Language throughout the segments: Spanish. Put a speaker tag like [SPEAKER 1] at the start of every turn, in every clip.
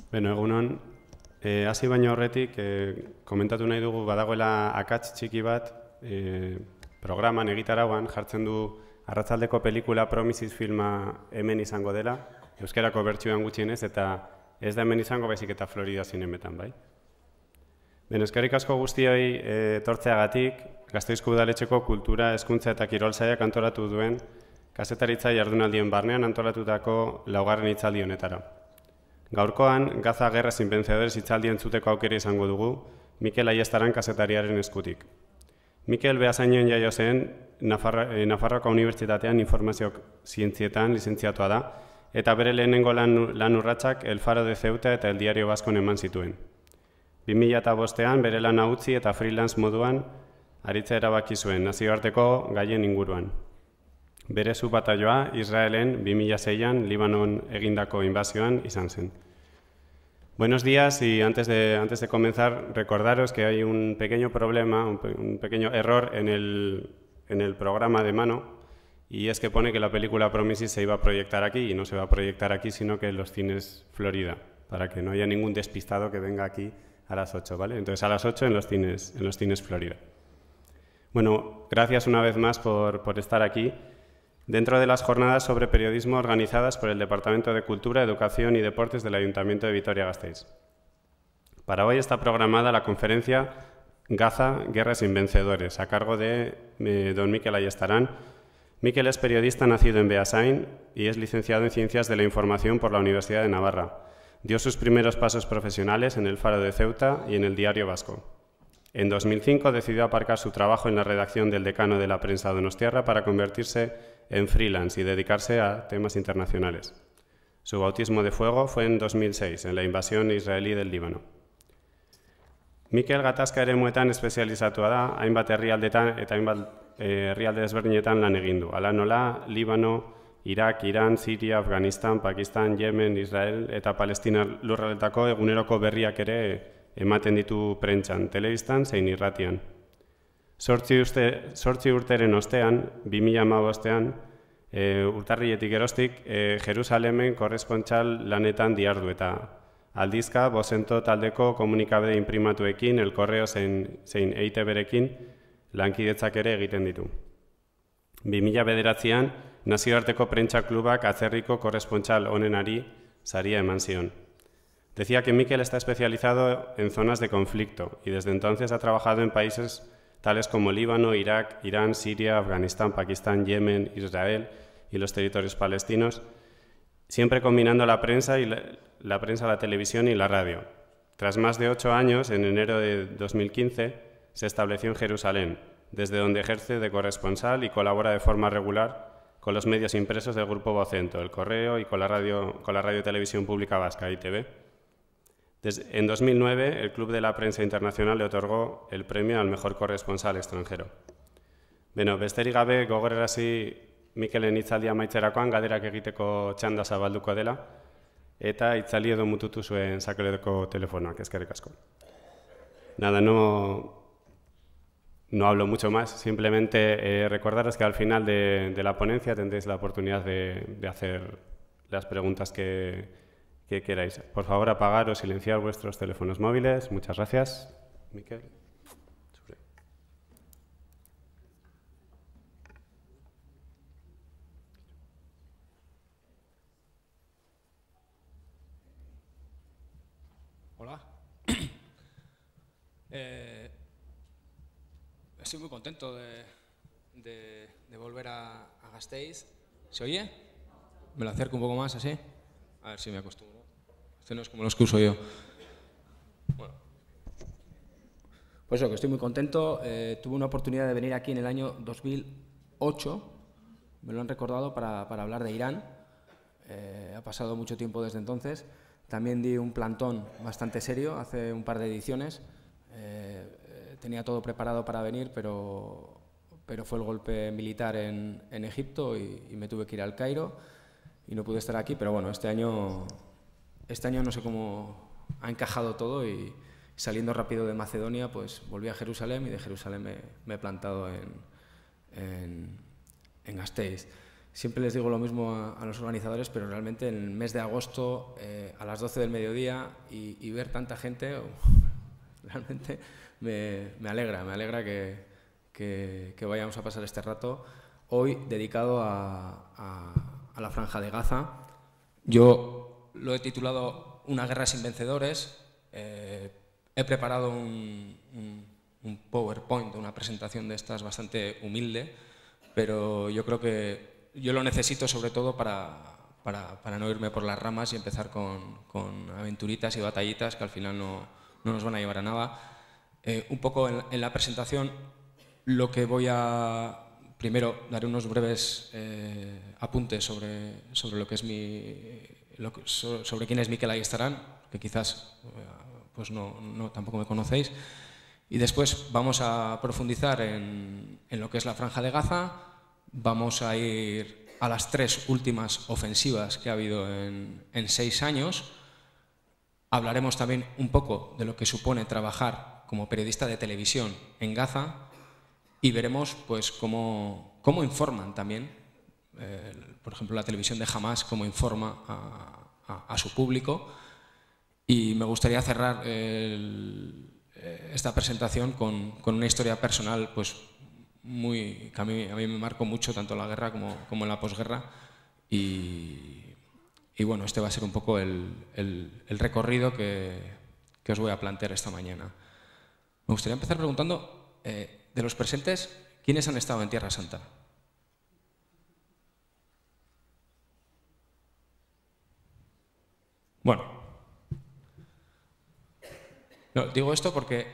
[SPEAKER 1] Beno, egunon, hasi baino horretik, komentatu nahi dugu badagoela akats txiki bat, programan egitarauan jartzen du arratsaldeko pelikula Promises filma hemen izango dela, euskerako bertsioan gutxienez, eta ez da hemen izango baizik eta Florida zinemetan, bai? Beno, eskerrik asko guztioi etortzeagatik, Gasteizko Udaletxeko Kultura, Hezkuntza eta Kirol Sailak antolatu duen kazetaritza jardunaldien barnean antolatutako 4. hitzaldi honetara. Gaurkoan, Gaza Guerra sin Vencedores hitzaldi entzuteko aukera izango dugu, Mikel Ayestaran kazetariaren eskutik. Mikel Beasainen jaio zen, Nafarroako Unibertsitatean Informazio Zientzietan lizentziatua da, eta bere lehenengo lan urratsak El Faro de Ceuta eta El Diario Vascon eman zituen. 2005an bere lana utzi eta freelance moduan aritza erabaki zuen nazioarteko gaien inguruan. Bere batalloa Israelen 2006an Libanon egindako invazioan izan zen. Buenos días y antes de comenzar recordaros que hay un pequeño problema, un pequeño error en el programa de mano, y es que pone que la película Promises se iba a proyectar aquí y no se va a proyectar aquí sino que en los cines Florida, para que no haya ningún despistado que venga aquí a las 8, ¿vale? Entonces a las 8 en los cines Florida. Bueno, gracias una vez más por estar aquí. Dentro de las jornadas sobre periodismo organizadas por el Departamento de Cultura, Educación y Deportes del Ayuntamiento de Vitoria-Gasteiz. Para hoy está programada la conferencia Gaza, Guerra sin Vencedores, a cargo de don Mikel Ayestaran. Mikel es periodista nacido en Beasain y es licenciado en Ciencias de la Información por la Universidad de Navarra. Dio sus primeros pasos profesionales en El Faro de Ceuta y en El Diario Vasco. En 2005 decidió aparcar su trabajo en la redacción del Decano de la Prensa donostiarra para convertirse en freelance y dedicarse a temas internacionales. Su bautismo de fuego fue en 2006, en la invasión israelí del Líbano. Mikel gatazka eremuetan espezializatua da, hainbat herrialdetan eta hainbat herrialde desberdinetan lan egin du. Hala nola, Líbano, Irak, Iran, Siria, Afganistan, Pakistan, Yemen, Israel eta Palestina lurraldetako eguneroko berriak ere ematen ditu prentsan, telebistan zein irratian. 8 urteren ostean, 2015ean, urtarriletik geroztik, Jerusalemen korrespontxal lanetan dihardu eta aldizka, Bozento taldeko komunikabide inprimatuekin, El Correo zein EITB-rekin lankidetzak ere egiten ditu. 2009an, nazioarteko prentsa klubak atzerriko korrespontxal onenari saria eman zion. Decía que Mikel está especializado en zonas de conflicto y desde entonces ha trabajado en países tales como Líbano, Irak, Irán, Siria, Afganistán, Pakistán, Yemen, Israel y los territorios palestinos, siempre combinando la prensa y la prensa, la televisión y la radio. Tras más de 8 años, en enero de 2015, se estableció en Jerusalén, desde donde ejerce de corresponsal y colabora de forma regular con los medios impresos del Grupo Vocento, El Correo y con la radio y televisión pública vasca, ITV. En 2009, el Club de la Prensa Internacional le otorgó el premio al mejor corresponsal extranjero. Beno, besterik gabe gogorarazi Mikelen hitzaldia amaitzerakoan galderak egiteko txanda zabalduko dela eta itzali edo mututu zuen sakeledeko telefonoak, eskerrik asko. Nada, no hablo mucho más, simplemente recordaros que al final de la ponencia tendréis la oportunidad de hacer las preguntas que queráis. Por favor, apagar o silenciar vuestros teléfonos móviles. Muchas gracias. Mikel.
[SPEAKER 2] Hola. Estoy muy contento de volver a Gasteiz. ¿Se oye? ¿Me lo acerco un poco más así? A ver si me acostumbro. Este no es como los que uso yo. Bueno. Pues eso, que estoy muy contento. Tuve una oportunidad de venir aquí en el año 2008. Me lo han recordado para hablar de Irán. Ha pasado mucho tiempo desde entonces. También di un plantón bastante serio hace un par de ediciones. Tenía todo preparado para venir, pero fue el golpe militar en Egipto y me tuve que ir al Cairo y no pude estar aquí. Pero bueno, este año no sé cómo ha encajado todo y saliendo rápido de Macedonia, pues volví a Jerusalén y de Jerusalén me he plantado en Gasteiz. Siempre les digo lo mismo a los organizadores, pero realmente en el mes de agosto, a las 12 del mediodía, y ver tanta gente, realmente me alegra que vayamos a pasar este rato hoy dedicado a la Franja de Gaza. Yo lo he titulado Una guerra sin vencedores. He preparado un PowerPoint, una presentación de estas bastante humilde, pero yo creo que yo lo necesito sobre todo para no irme por las ramas y empezar con aventuritas y batallitas que al final no nos van a llevar a nada. Un poco en la presentación lo que voy a... Primero daré unos breves apuntes sobre lo que es sobre quién es Mikel Ayestarán, que quizás pues tampoco me conocéis. Y después vamos a profundizar en lo que es la Franja de Gaza. Vamos a ir a las 3 últimas ofensivas que ha habido en 6 años. Hablaremos también un poco de lo que supone trabajar como periodista de televisión en Gaza y veremos pues cómo informan también, por ejemplo, la televisión de Hamás, cómo informa a su público. Y me gustaría cerrar esta presentación con una historia personal pues que a mí me marcó mucho, tanto en la guerra como en la posguerra. Y bueno, este va a ser un poco el recorrido que os voy a plantear esta mañana. Me gustaría empezar preguntando, de los presentes, ¿quiénes han estado en Tierra Santa? Bueno, digo esto porque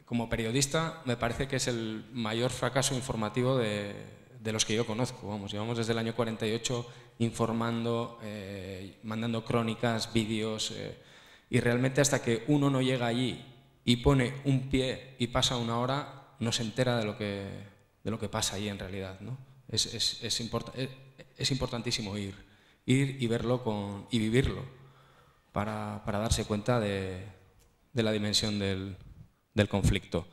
[SPEAKER 2] como periodista me parece que es el mayor fracaso informativo de los que yo conozco. Vamos, llevamos desde el año 48 informando, mandando crónicas, vídeos, y realmente hasta que uno no llega allí y pone un pie y pasa una hora, no se entera de lo que pasa allí en realidad, ¿no? Es importantísimo ir y verlo y vivirlo para darse cuenta de la dimensión del conflicto.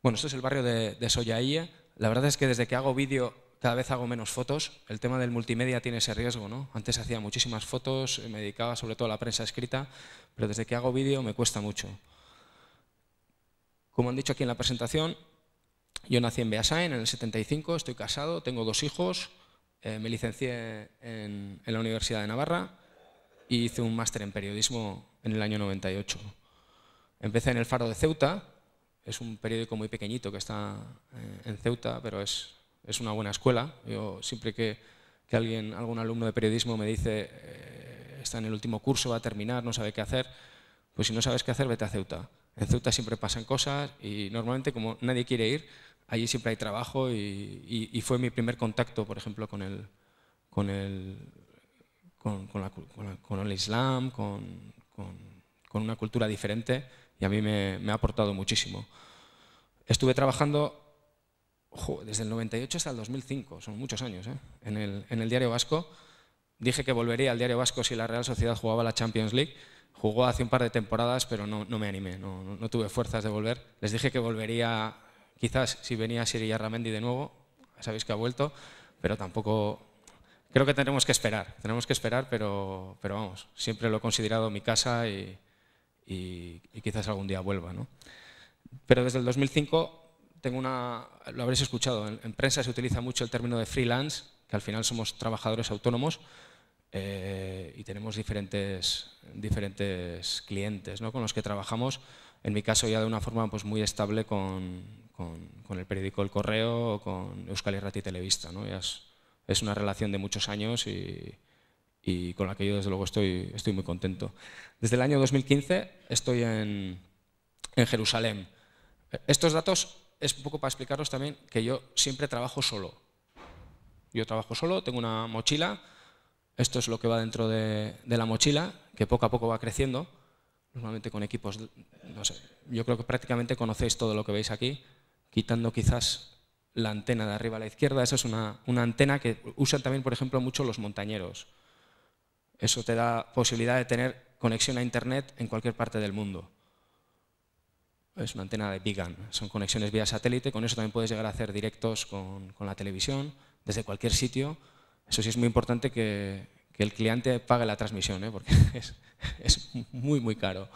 [SPEAKER 2] Bueno, esto es el barrio de Sollaía. La verdad es que desde que hago vídeo cada vez hago menos fotos. El tema del multimedia tiene ese riesgo, ¿no? Antes hacía muchísimas fotos, me dedicaba sobre todo a la prensa escrita, pero desde que hago vídeo me cuesta mucho. Como han dicho aquí en la presentación, yo nací en Beasain en el 75, estoy casado, tengo 2 hijos, me licencié en la Universidad de Navarra y hice un máster en periodismo en el año 98. Empecé en El Faro de Ceuta, es un periódico muy pequeñito que está en Ceuta, pero es una buena escuela. Yo siempre que que algún alumno de periodismo me dice está en el último curso, va a terminar, no sabe qué hacer. Pues si no sabes qué hacer, vete a Ceuta. En Ceuta siempre pasan cosas y normalmente como nadie quiere ir, allí siempre hay trabajo y fue mi primer contacto, por ejemplo, con el Islam, con una cultura diferente, y a mí me ha aportado muchísimo. Estuve trabajando desde el 98 hasta el 2005, son muchos años, en el Diario Vasco. Dije que volvería al Diario Vasco si la Real Sociedad jugaba la Champions League. Jugó hace un par de temporadas, pero no me animé, no tuve fuerzas de volver. Les dije que volvería, quizás si venía Siri Yarramendi de nuevo, sabéis que ha vuelto, pero tampoco... Creo que tenemos que esperar, pero vamos, siempre lo he considerado mi casa y quizás algún día vuelva, ¿no? Pero desde el 2005 lo habréis escuchado, en prensa se utiliza mucho el término de freelance, que al final somos trabajadores autónomos y tenemos diferentes clientes, ¿no?, con los que trabajamos, en mi caso ya de una forma pues muy estable con el periódico El Correo o con Euskal Irrati Telebista, ¿no? Ya es una relación de muchos años y con la que yo desde luego estoy muy contento. Desde el año 2015 estoy en Jerusalén. Estos datos es un poco para explicaros también que yo siempre trabajo solo. Yo trabajo solo, tengo una mochila, esto es lo que va dentro de la mochila, que poco a poco va creciendo, normalmente con equipos, no sé, yo creo que prácticamente conocéis todo lo que veis aquí, quitando quizás la antena de arriba a la izquierda. Esa es una antena que usan también, por ejemplo, mucho los montañeros. Eso te da posibilidad de tener conexión a Internet en cualquier parte del mundo. Es una antena de Bigan, son conexiones vía satélite, con eso también puedes llegar a hacer directos con la televisión, desde cualquier sitio. Eso sí es muy importante que el cliente pague la transmisión, porque es muy, muy caro.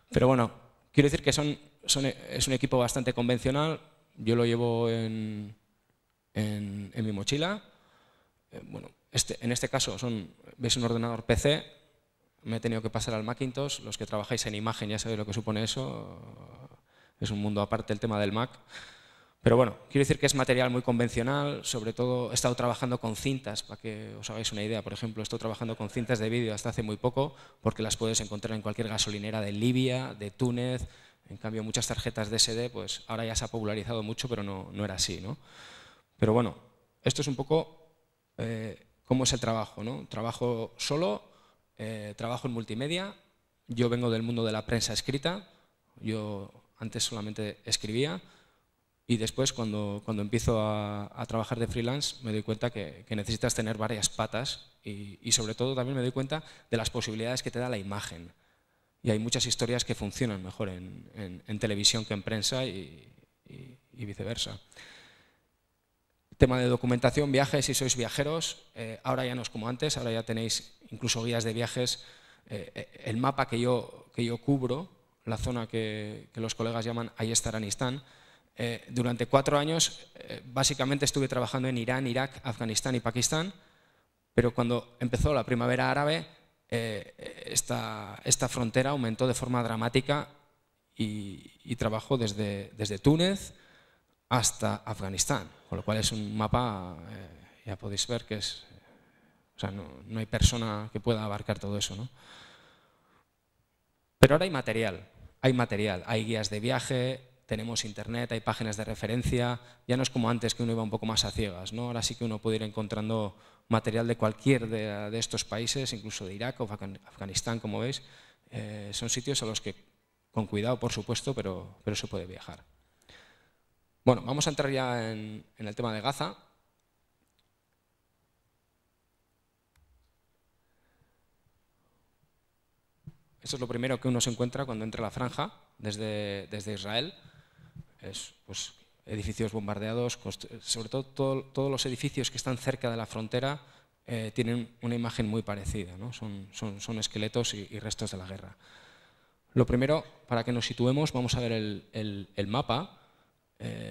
[SPEAKER 2] Pero bueno, quiero decir que es un equipo bastante convencional, yo lo llevo en mi mochila. Bueno, en este caso veis un ordenador PC, me he tenido que pasar al Macintosh, los que trabajáis en imagen ya sabéis lo que supone eso, es un mundo aparte el tema del Mac. Pero bueno, quiero decir que es material muy convencional, sobre todo he estado trabajando con cintas, para que os hagáis una idea. Por ejemplo, estoy trabajando con cintas de vídeo hasta hace muy poco, porque las puedes encontrar en cualquier gasolinera de Libia, de Túnez. En cambio, muchas tarjetas DSD, pues ahora ya se ha popularizado mucho, pero no era así, ¿no? Pero bueno, esto es un poco cómo es el trabajo, ¿no? Trabajo solo, trabajo en multimedia. Yo vengo del mundo de la prensa escrita, yo antes solamente escribía. Y después, cuando empiezo a trabajar de freelance, me doy cuenta que necesitas tener varias patas y sobre todo también me doy cuenta de las posibilidades que te da la imagen. Y hay muchas historias que funcionan mejor en televisión que en prensa y viceversa. Tema de documentación, viajes, si sois viajeros, ahora ya no es como antes, ahora ya tenéis incluso guías de viajes. El mapa que yo cubro, la zona que los colegas llaman Ayestaranistán, durante 4 años básicamente estuve trabajando en Irán, Irak, Afganistán y Pakistán, pero cuando empezó la primavera árabe esta frontera aumentó de forma dramática y trabajo desde Túnez hasta Afganistán, con lo cual es un mapa, ya podéis ver que o sea, no hay persona que pueda abarcar todo eso, ¿no? Pero ahora hay material, hay guías de viaje, tenemos internet, hay páginas de referencia, ya no es como antes que uno iba un poco más a ciegas, ¿no? Ahora sí que uno puede ir encontrando material de cualquier de estos países, incluso de Irak o Afganistán, como veis. Son sitios a los que, con cuidado por supuesto, pero se puede viajar. Bueno, vamos a entrar ya en el tema de Gaza. Esto es lo primero que uno se encuentra cuando entra a la franja desde Israel. Pues, edificios bombardeados, sobre todo todos los edificios que están cerca de la frontera tienen una imagen muy parecida, ¿no? Son esqueletos y restos de la guerra. Lo primero, para que nos situemos, vamos a ver el mapa.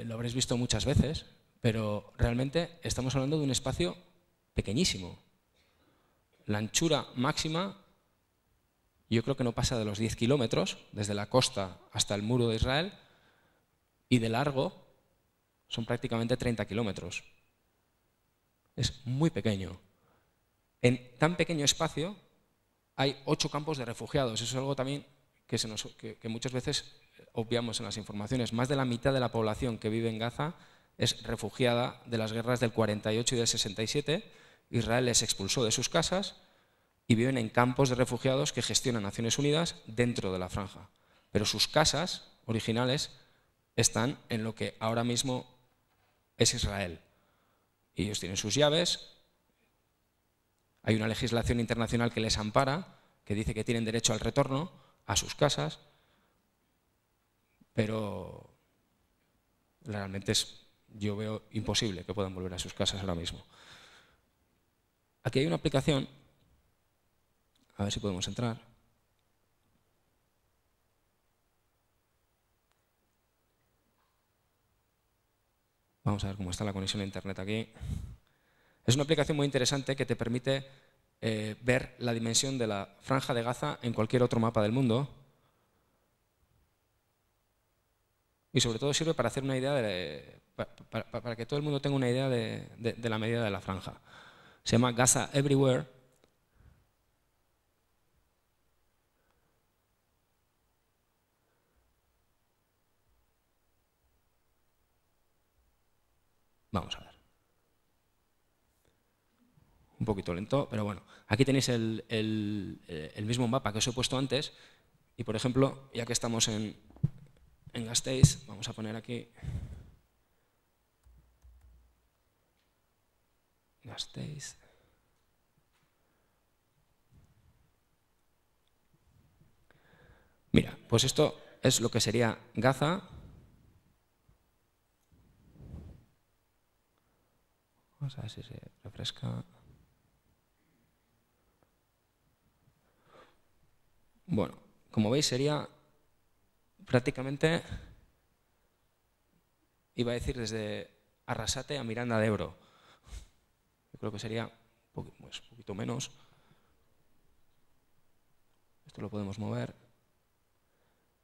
[SPEAKER 2] Lo habréis visto muchas veces, pero realmente estamos hablando de un espacio pequeñísimo. La anchura máxima yo creo que no pasa de los 10 kilómetros, desde la costa hasta el muro de Israel, y de largo son prácticamente 30 kilómetros. Es muy pequeño. En tan pequeño espacio hay 8 campos de refugiados. Eso es algo también que muchas veces obviamos en las informaciones. Más de la mitad de la población que vive en Gaza es refugiada de las guerras del 48 y del 67. Israel les expulsó de sus casas y viven en campos de refugiados que gestionan Naciones Unidas dentro de la franja. Pero sus casas originales están en lo que ahora mismo es Israel. Y ellos tienen sus llaves. Hay una legislación internacional que les ampara, que dice que tienen derecho al retorno a sus casas, pero realmente yo veo imposible que puedan volver a sus casas ahora mismo. Aquí hay una aplicación, a ver si podemos entrar. Vamos a ver cómo está la conexión a internet aquí. Es una aplicación muy interesante que te permite ver la dimensión de la franja de Gaza en cualquier otro mapa del mundo. Y sobre todo sirve para hacer una idea para que todo el mundo tenga una idea de la medida de la franja. Se llama Gaza Everywhere. Vamos a ver. Un poquito lento, pero bueno. Aquí tenéis el mismo mapa que os he puesto antes. Y por ejemplo, ya que estamos en Gasteiz, vamos a poner aquí Gasteiz. Mira, pues esto es lo que sería Gaza. Vamos a ver si se refresca. Bueno, como veis sería prácticamente, iba a decir desde Arrasate a Miranda de Ebro. Yo creo que sería un poquito menos. Esto lo podemos mover.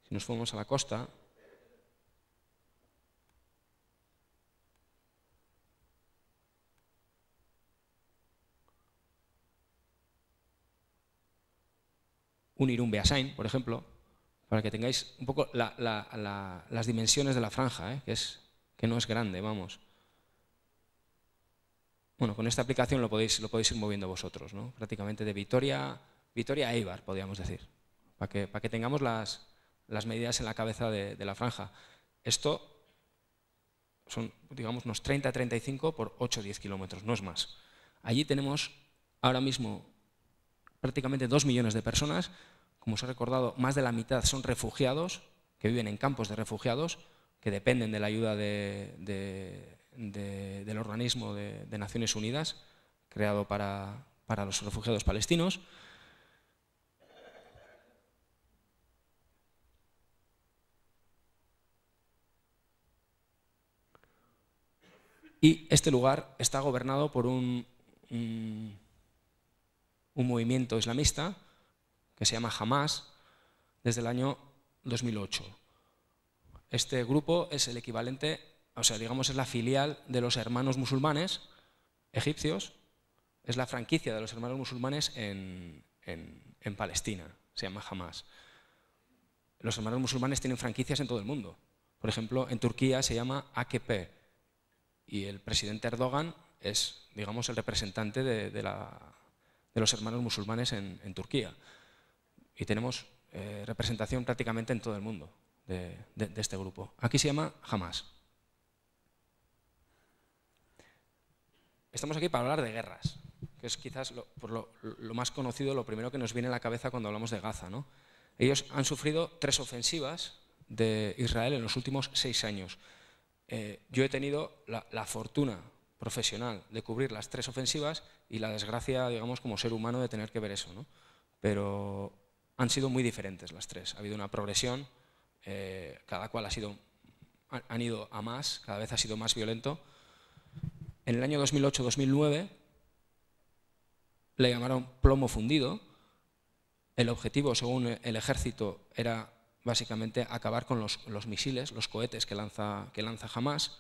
[SPEAKER 2] Si nos fuéramos a la costa, un Irún Beasain, por ejemplo, para que tengáis un poco las dimensiones de la franja, que no es grande, vamos. Bueno, con esta aplicación lo podéis ir moviendo vosotros, ¿no? Prácticamente de Vitoria a Eibar, podríamos decir, para que tengamos las medidas en la cabeza de la franja. Esto son, digamos, unos 30-35 por 8-10 kilómetros, no es más. Allí tenemos ahora mismo prácticamente 2 millones de personas. Como os he recordado, más de la mitad son refugiados, que viven en campos de refugiados, que dependen de la ayuda del organismo de Naciones Unidas, creado para los refugiados palestinos. Y este lugar está gobernado por un movimiento islamista que se llama Hamas desde el año 2008. Este grupo es el equivalente, o sea, digamos, es la filial de los hermanos musulmanes egipcios, es la franquicia de los hermanos musulmanes en Palestina, se llama Hamas. Los hermanos musulmanes tienen franquicias en todo el mundo. Por ejemplo, en Turquía se llama AKP y el presidente Erdogan es, digamos, el representante de los hermanos musulmanes en Turquía. Y tenemos representación prácticamente en todo el mundo de este grupo. Aquí se llama Hamas. Estamos aquí para hablar de guerras, que es quizás lo más conocido, lo primero que nos viene a la cabeza cuando hablamos de Gaza, ¿no? Ellos han sufrido 3 ofensivas de Israel en los últimos 6 años. Yo he tenido la fortuna profesional de cubrir las 3 ofensivas y la desgracia, digamos, como ser humano de tener que ver eso, ¿no? Pero han sido muy diferentes las 3. Ha habido una progresión, cada cual han ido a más, cada vez ha sido más violento. En el año 2008-2009 le llamaron plomo fundido. El objetivo, según el ejército, era básicamente acabar con los misiles, los cohetes que lanza Hamas.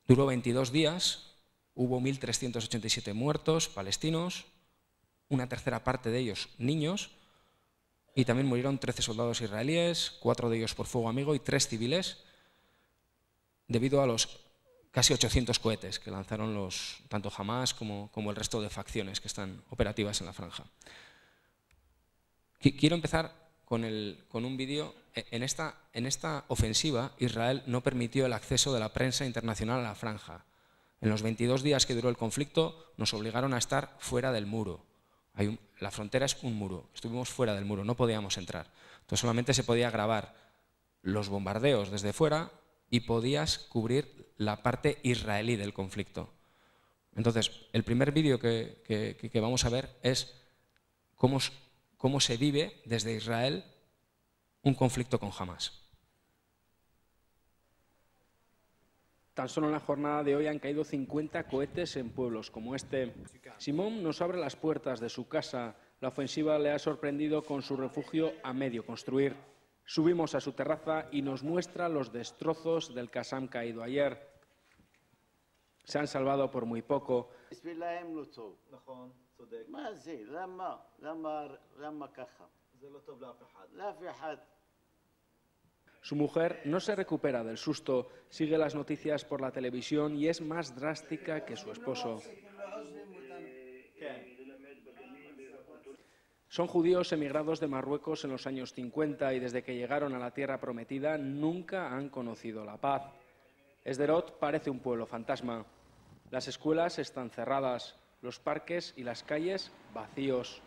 [SPEAKER 2] Duró 22 días, hubo 1.387 muertos palestinos, una tercera parte de ellos niños, y también murieron 13 soldados israelíes, 4 de ellos por fuego amigo y 3 civiles, debido a los casi 800 cohetes que lanzaron tanto Hamás como el resto de facciones que están operativas en la franja. Quiero empezar con un vídeo. En esta ofensiva, Israel no permitió el acceso de la prensa internacional a la franja. En los 22 días que duró el conflicto, nos obligaron a estar fuera del muro. La frontera es un muro, estuvimos fuera del muro, no podíamos entrar. Entonces solamente se podía grabar los bombardeos desde fuera y podías cubrir la parte israelí del conflicto. Entonces, el primer vídeo que vamos a ver es cómo se vive desde Israel un conflicto con Hamás.
[SPEAKER 3] Tan solo en la jornada de hoy han caído 50 cohetes en pueblos como este. Simón nos abre las puertas de su casa. La ofensiva le ha sorprendido con su refugio a medio construir. Subimos a su terraza y nos muestra los destrozos del Qassam caído ayer. Se han salvado por muy poco. Su mujer no se recupera del susto, sigue las noticias por la televisión y es más drástica que su esposo. Son judíos emigrados de Marruecos en los años 50 y desde que llegaron a la tierra prometida nunca han conocido la paz. Sderot parece un pueblo fantasma. Las escuelas están cerradas, los parques y las calles vacíos.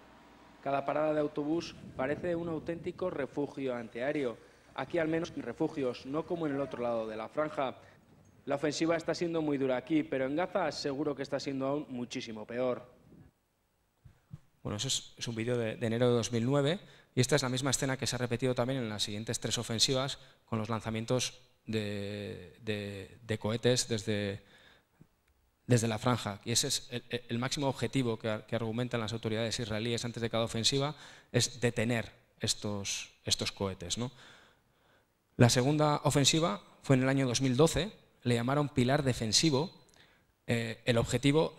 [SPEAKER 3] Cada parada de autobús parece un auténtico refugio antiaéreo. Aquí al menos hay refugios, no como en el otro lado de la franja. La ofensiva está siendo muy dura aquí, pero en Gaza seguro que está siendo aún muchísimo peor.
[SPEAKER 2] Bueno, eso es un vídeo de enero de 2009 y esta es la misma escena que se ha repetido también en las siguientes 3 ofensivas con los lanzamientos de cohetes desde la franja. Y ese es el máximo objetivo que argumentan las autoridades israelíes antes de cada ofensiva, es detener estos cohetes, ¿no? La segunda ofensiva fue en el año 2012, le llamaron pilar defensivo. El objetivo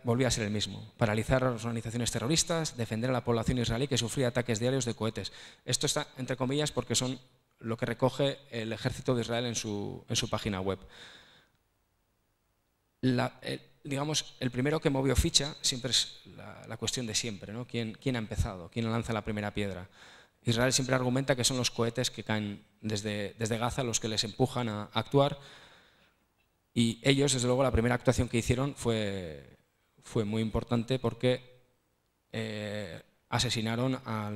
[SPEAKER 2] volvía a ser el mismo: paralizar a las organizaciones terroristas, defender a la población israelí que sufría ataques diarios de cohetes. Esto está entre comillas porque son lo que recoge el ejército de Israel en su página web. Digamos, el primero que movió ficha siempre es la cuestión de siempre, ¿no? ¿Quién ha empezado? ¿Quién lanza la primera piedra? Israel siempre argumenta que son los cohetes que caen desde Gaza los que les empujan a actuar, y ellos, desde luego, la primera actuación que hicieron fue muy importante porque asesinaron a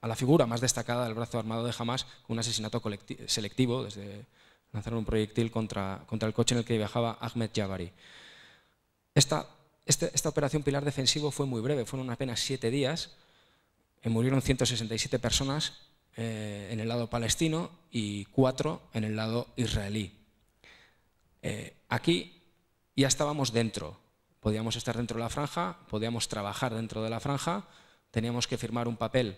[SPEAKER 2] la figura más destacada del brazo armado de Hamás con un asesinato selectivo. Lanzaron un proyectil contra el coche en el que viajaba Ahmed Jabari. Esta operación pilar defensivo fue muy breve, fueron apenas 7 días. Murieron 167 personas en el lado palestino y 4 en el lado israelí. Aquí ya estábamos dentro, podíamos estar dentro de la franja, podíamos trabajar dentro de la franja, teníamos que firmar un papel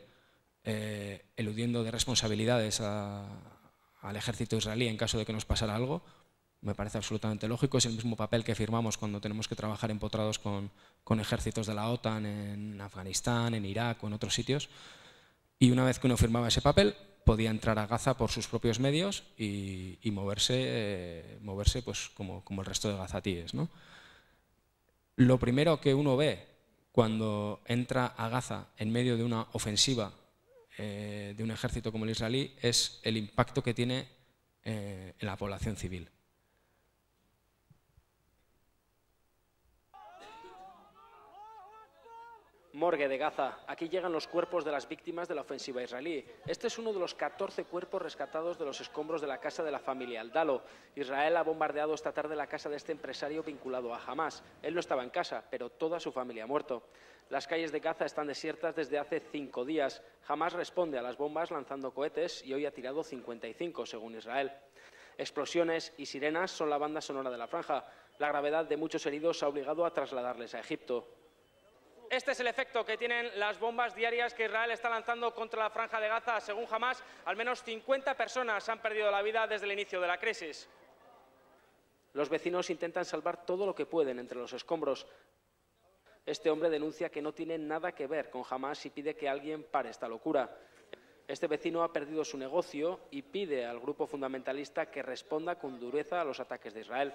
[SPEAKER 2] eludiendo de responsabilidades al ejército israelí en caso de que nos pasara algo. Me parece absolutamente lógico, es el mismo papel que firmamos cuando tenemos que trabajar empotrados con ejércitos de la OTAN en Afganistán, en Irak o en otros sitios. Y una vez que uno firmaba ese papel, podía entrar a Gaza por sus propios medios y moverse pues, como el resto de gazatíes, ¿no? Lo primero que uno ve cuando entra a Gaza en medio de una ofensiva de un ejército como el israelí es el impacto que tiene en la población civil.
[SPEAKER 3] Morgue de Gaza. Aquí llegan los cuerpos de las víctimas de la ofensiva israelí. Este es uno de los 14 cuerpos rescatados de los escombros de la casa de la familia Aldalo. Israel ha bombardeado esta tarde la casa de este empresario vinculado a Hamás. Él no estaba en casa, pero toda su familia ha muerto. Las calles de Gaza están desiertas desde hace 5 días. Hamás responde a las bombas lanzando cohetes y hoy ha tirado 55, según Israel. Explosiones y sirenas son la banda sonora de la franja. La gravedad de muchos heridos ha obligado a trasladarles a Egipto. Este es el efecto que tienen las bombas diarias que Israel está lanzando contra la franja de Gaza. Según Hamás, al menos 50 personas han perdido la vida desde el inicio de la crisis. Los vecinos intentan salvar todo lo que pueden entre los escombros. Este hombre denuncia que no tiene nada que ver con Hamás y pide que alguien pare esta locura. Este vecino ha perdido su negocio y pide al grupo fundamentalista que responda con dureza a los ataques de Israel.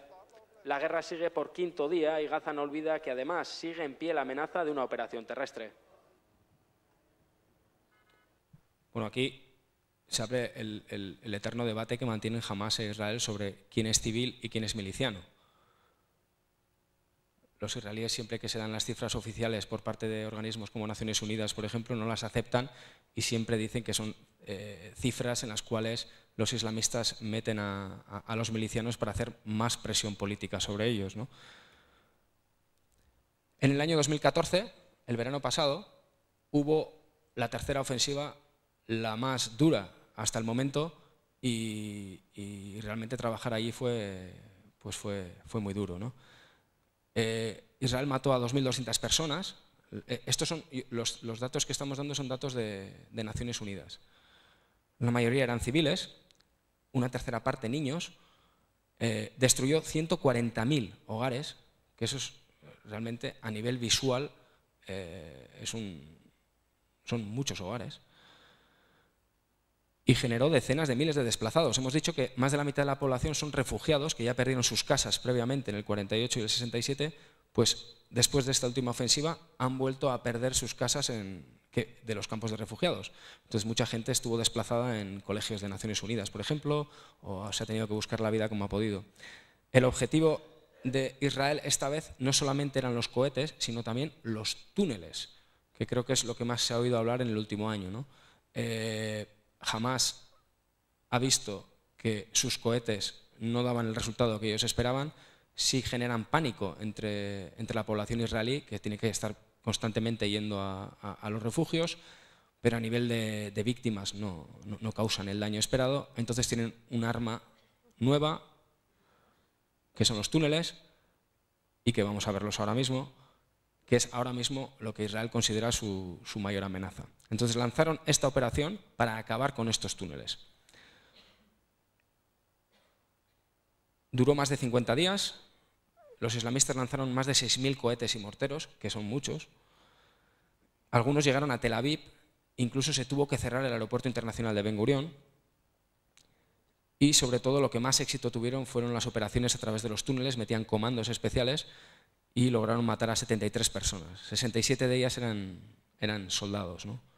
[SPEAKER 3] La guerra sigue por quinto día y Gaza no olvida que además sigue en pie la amenaza de una operación terrestre.
[SPEAKER 2] Bueno, aquí se abre el eterno debate que mantienen Hamás e Israel sobre quién es civil y quién es miliciano. Los israelíes, siempre que se dan las cifras oficiales por parte de organismos como Naciones Unidas, por ejemplo, no las aceptan y siempre dicen que son cifras en las cuales los islamistas meten a los milicianos para hacer más presión política sobre ellos, ¿no? En el año 2014, el verano pasado, hubo la tercera ofensiva, la más dura hasta el momento, y realmente trabajar allí fue muy duro, ¿no? Israel mató a 2.200 personas. Estos son los datos que estamos dando, son datos de Naciones Unidas. La mayoría eran civiles, una tercera parte niños. Destruyó 140.000 hogares, que eso es realmente a nivel visual son muchos hogares. Y generó decenas de miles de desplazados. Hemos dicho que más de la mitad de la población son refugiados que ya perdieron sus casas previamente en el 48 y el 67, pues después de esta última ofensiva han vuelto a perder sus casas de los campos de refugiados. Entonces mucha gente estuvo desplazada en colegios de Naciones Unidas, por ejemplo, o se ha tenido que buscar la vida como ha podido. El objetivo de Israel esta vez no solamente eran los cohetes, sino también los túneles, que creo que es lo que más se ha oído hablar en el último año, ¿no? Hamás ha visto que sus cohetes no daban el resultado que ellos esperaban, sí generan pánico entre la población israelí, que tiene que estar constantemente yendo a los refugios, pero a nivel de víctimas no causan el daño esperado. Entonces tienen un arma nueva, que son los túneles, y que vamos a verlos ahora mismo, que es ahora mismo lo que Israel considera su mayor amenaza. Entonces lanzaron esta operación para acabar con estos túneles. Duró más de 50 días, los islamistas lanzaron más de 6.000 cohetes y morteros, que son muchos. Algunos llegaron a Tel Aviv, incluso se tuvo que cerrar el aeropuerto internacional de Ben Gurión. Y sobre todo lo que más éxito tuvieron fueron las operaciones a través de los túneles, metían comandos especiales y lograron matar a 73 personas. 67 de ellas eran soldados, ¿no?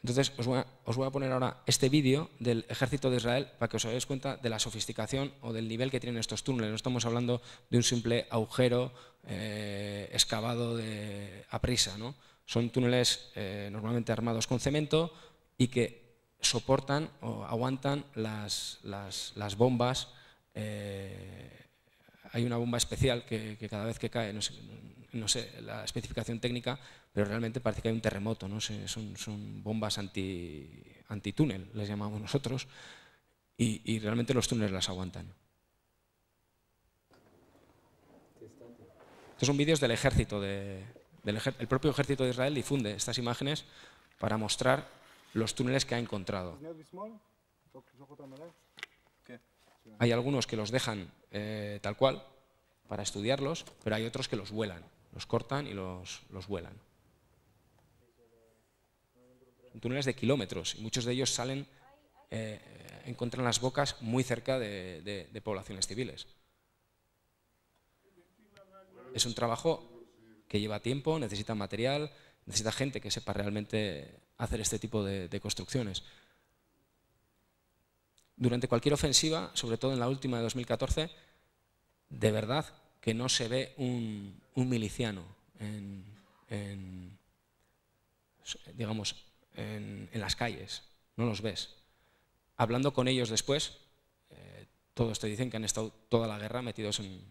[SPEAKER 2] Entonces os voy a poner ahora este vídeo del ejército de Israel para que os hagáis cuenta de la sofisticación o del nivel que tienen estos túneles. No estamos hablando de un simple agujero excavado a prisa, ¿no? Son túneles normalmente armados con cemento y que soportan o aguantan las bombas. Hay una bomba especial que cada vez que cae, no sé la especificación técnica, pero realmente parece que hay un terremoto, ¿no? Son bombas antitúnel, les llamamos nosotros, y realmente los túneles las aguantan. Estos son vídeos del ejército, el propio ejército de Israel difunde estas imágenes para mostrar los túneles que ha encontrado. Hay algunos que los dejan tal cual para estudiarlos, pero hay otros que los vuelan, los cortan y los vuelan. Son túneles de kilómetros y muchos de ellos encuentran las bocas muy cerca de poblaciones civiles. Es un trabajo que lleva tiempo, necesita material, necesita gente que sepa realmente hacer este tipo de construcciones. Durante cualquier ofensiva, sobre todo en la última de 2014, de verdad que no se ve un miliciano en las calles, no los ves. Hablando con ellos después, todos te dicen que han estado toda la guerra metidos en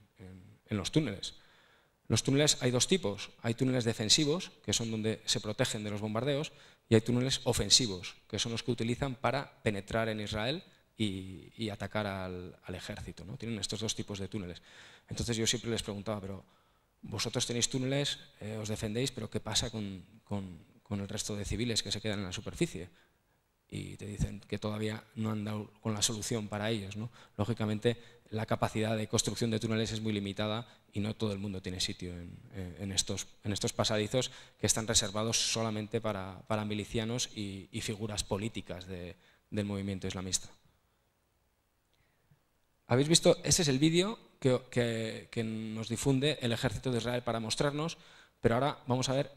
[SPEAKER 2] los túneles. Los túneles hay dos tipos, hay túneles defensivos, que son donde se protegen de los bombardeos, y hay túneles ofensivos, que son los que utilizan para penetrar en Israel y atacar al ejército, ¿no? Tienen estos dos tipos de túneles. Entonces yo siempre les preguntaba, pero vosotros tenéis túneles, os defendéis, pero ¿qué pasa con el resto de civiles que se quedan en la superficie? y te dicen que todavía no han dado con la solución para ellos, ¿no? Lógicamente, la capacidad de construcción de túneles es muy limitada y no todo el mundo tiene sitio en estos pasadizos que están reservados solamente para milicianos y figuras políticas del movimiento islamista. ¿Habéis visto? Ese es el vídeo que nos difunde el ejército de Israel para mostrarnos, pero ahora vamos a ver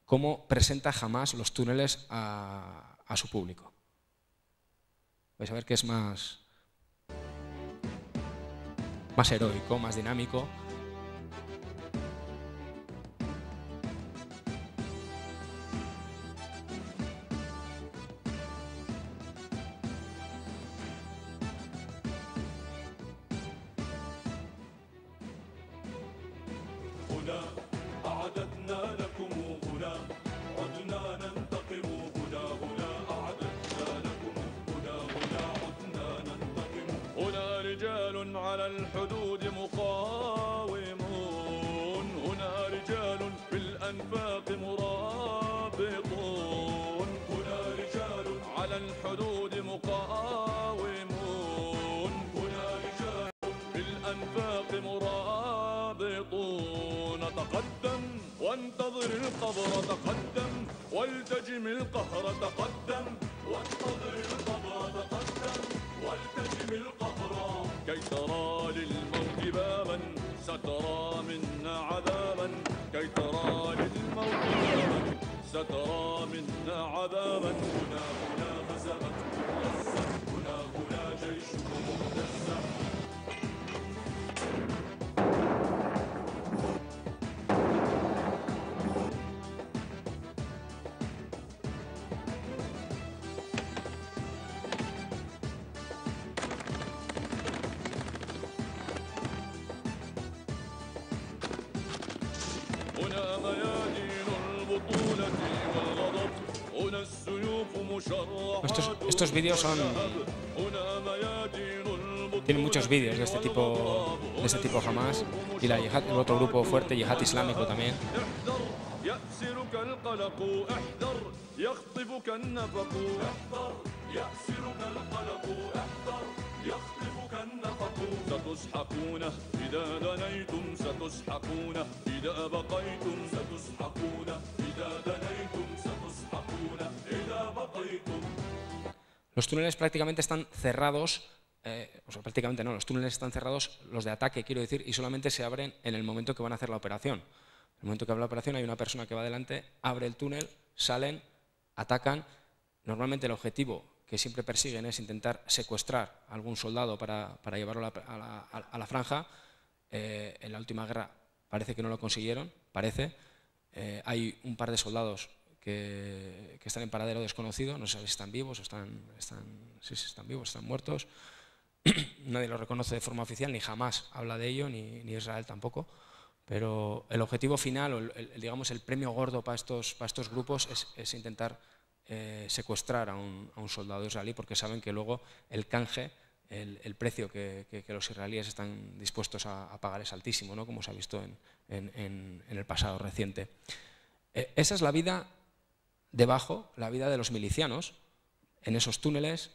[SPEAKER 2] cómo presenta Hamás los túneles a su público. Vais a ver que es más heroico, más dinámico.
[SPEAKER 4] على الحدود مقاومون هنا رجال في الأنفاق مرابطون هنا رجال على الحدود مقاومون هنا رجال في الأنفاق مرابطون تقدم وانتظر القبر تقدم والتجم القهر تقدم وانتظر القبر تقدم والتجم القهر كي ترى للموت بابا سترى منا عذابا كي ترى للموت بابا سترى منا عذابا هنا غزبت هنا جيشكم مهتزا
[SPEAKER 2] Estos vídeos tienen muchos vídeos de este tipo Hamás y la Yihad, el otro grupo fuerte, Yihad Islámico también.
[SPEAKER 4] ستسحقون إذا دنيتم ستسحقون إذا بقيتم ستسحقون إذا دنيتم ستسحقون إذا بقيتم.
[SPEAKER 2] Los túneles prácticamente están cerrados, o sea, prácticamente no, los túneles están cerrados, los de ataque quiero decir, y solamente se abren en el momento que van a hacer la operación. En el momento que abre la operación hay una persona que va adelante, abre el túnel, salen, atacan. Normalmente el objetivo que siempre persiguen es intentar secuestrar a algún soldado para llevarlo a la franja. En la última guerra parece que no lo consiguieron, parece. Hay un par de soldados que están en paradero desconocido, no sé si están vivos o están vivos, están muertos. Nadie lo reconoce de forma oficial, ni jamás habla de ello, ni Israel tampoco. Pero el objetivo final, o digamos el premio gordo para estos grupos es intentar secuestrar a un soldado israelí, porque saben que luego el canje, el precio que los israelíes están dispuestos a pagar es altísimo, ¿no? Como se ha visto en el pasado reciente. Esa es la vida debajo, la vida de los milicianos, en esos túneles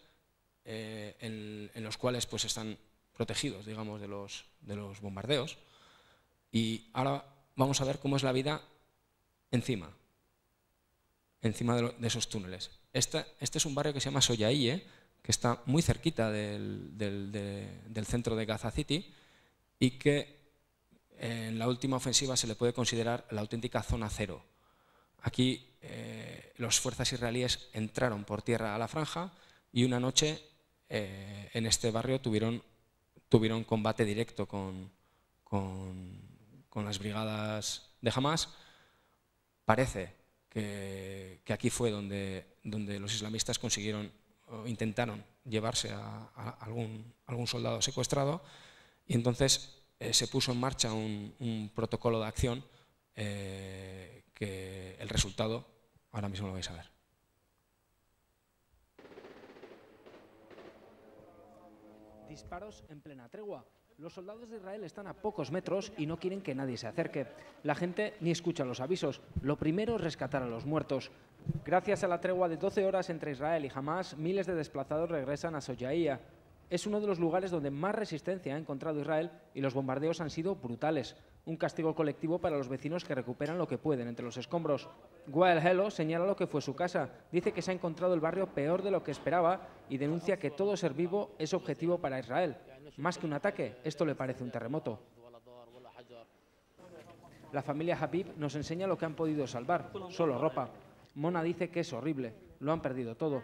[SPEAKER 2] en los cuales pues están protegidos, digamos, de los bombardeos. Y ahora vamos a ver cómo es la vida encima de esos túneles. Este es un barrio que se llama Soyaíe, que está muy cerquita del centro de Gaza City y que en la última ofensiva se le puede considerar la auténtica zona cero. Aquí las fuerzas israelíes entraron por tierra a la franja y una noche en este barrio tuvieron combate directo con las brigadas de Hamás. Parece que aquí fue donde los islamistas consiguieron o intentaron llevarse a algún soldado secuestrado, y entonces se puso en marcha un protocolo de acción que el resultado ahora mismo lo vais a ver.
[SPEAKER 3] Disparos en plena tregua. Los soldados de Israel están a pocos metros y no quieren que nadie se acerque. La gente ni escucha los avisos. Lo primero es rescatar a los muertos. Gracias a la tregua de 12 horas entre Israel y Hamás, miles de desplazados regresan a Soyaía. Es uno de los lugares donde más resistencia ha encontrado Israel y los bombardeos han sido brutales. Un castigo colectivo para los vecinos que recuperan lo que pueden entre los escombros. Wael Helo señala lo que fue su casa. Dice que se ha encontrado el barrio peor de lo que esperaba y denuncia que todo ser vivo es objetivo para Israel. Más que un ataque, esto le parece un terremoto. La familia Habib nos enseña lo que han podido salvar, solo ropa. Mona dice que es horrible, lo han perdido todo.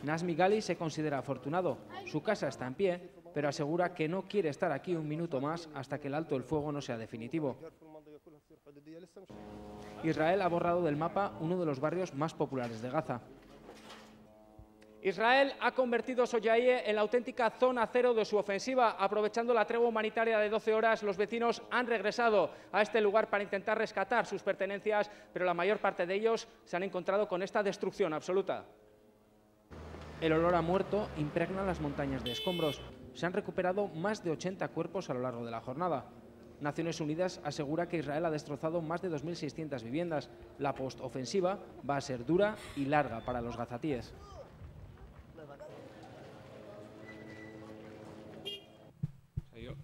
[SPEAKER 3] Nazmi Gali se considera afortunado. Su casa está en pie, pero asegura que no quiere estar aquí un minuto más hasta que el alto el fuego no sea definitivo. Israel ha borrado del mapa uno de los barrios más populares de Gaza. Israel ha convertido Soyaie en la auténtica zona cero de su ofensiva. Aprovechando la tregua humanitaria de 12 horas, los vecinos han regresado a este lugar para intentar rescatar sus pertenencias, pero la mayor parte de ellos se han encontrado con esta destrucción absoluta. El olor a muerto impregna las montañas de escombros. Se han recuperado más de 80 cuerpos a lo largo de la jornada. Naciones Unidas asegura que Israel ha destrozado más de 2.600 viviendas. La postofensiva va a ser dura y larga para los gazatíes.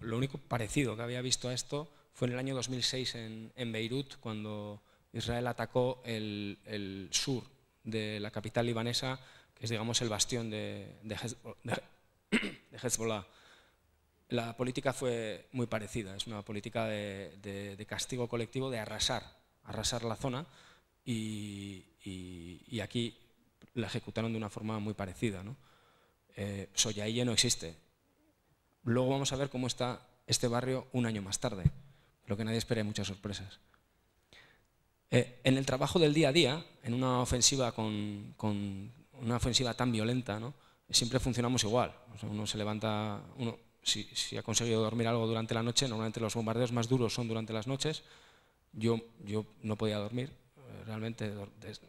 [SPEAKER 3] Lo único parecido que había visto a esto fue en el año 2006 en Beirut, cuando Israel atacó el sur de la capital libanesa, que es, digamos, el bastión de Hezbollah. La política fue muy parecida, es una política de castigo colectivo, de arrasar la zona, y aquí la ejecutaron de una forma muy parecida, ¿no? Soyaie no existe. Luego vamos a ver cómo está este barrio un año más tarde, lo que nadie espera, hay muchas sorpresas. En el trabajo del día a día, en una ofensiva una ofensiva tan violenta, ¿no? Siempre funcionamos igual. O sea, uno se levanta, si ha conseguido dormir algo durante la noche, normalmente los bombardeos más duros son durante las noches. Yo no podía dormir, realmente,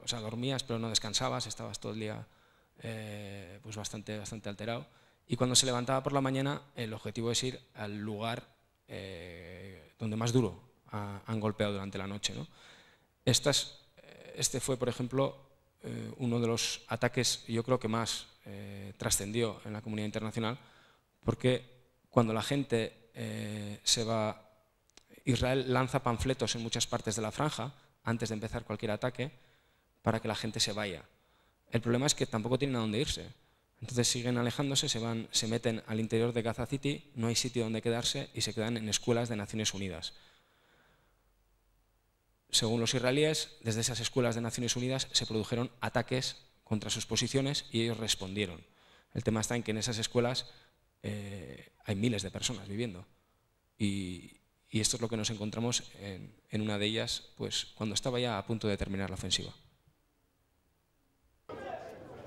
[SPEAKER 3] o sea, dormías pero no descansabas, estabas todo el día pues bastante alterado. Y cuando se levantaba por la mañana, el objetivo es ir al lugar donde más duro han golpeado durante la noche, ¿no? Este fue, por ejemplo, uno de los ataques, yo creo, que más trascendió en la comunidad internacional, porque cuando la gente se va, Israel lanza panfletos en muchas partes de la franja antes de empezar cualquier ataque para que la gente se vaya. El problema es que tampoco tienen a dónde irse. Entonces siguen alejándose, se meten al interior de Gaza City, no hay sitio donde quedarse y se quedan en escuelas de Naciones Unidas. Según los israelíes, desde esas escuelas de Naciones Unidas se produjeron ataques contra sus posiciones y ellos respondieron. El tema está en que en esas escuelas hay miles de personas viviendo, y esto es lo que nos encontramos en una de ellas, pues cuando estaba ya a punto de terminar la ofensiva.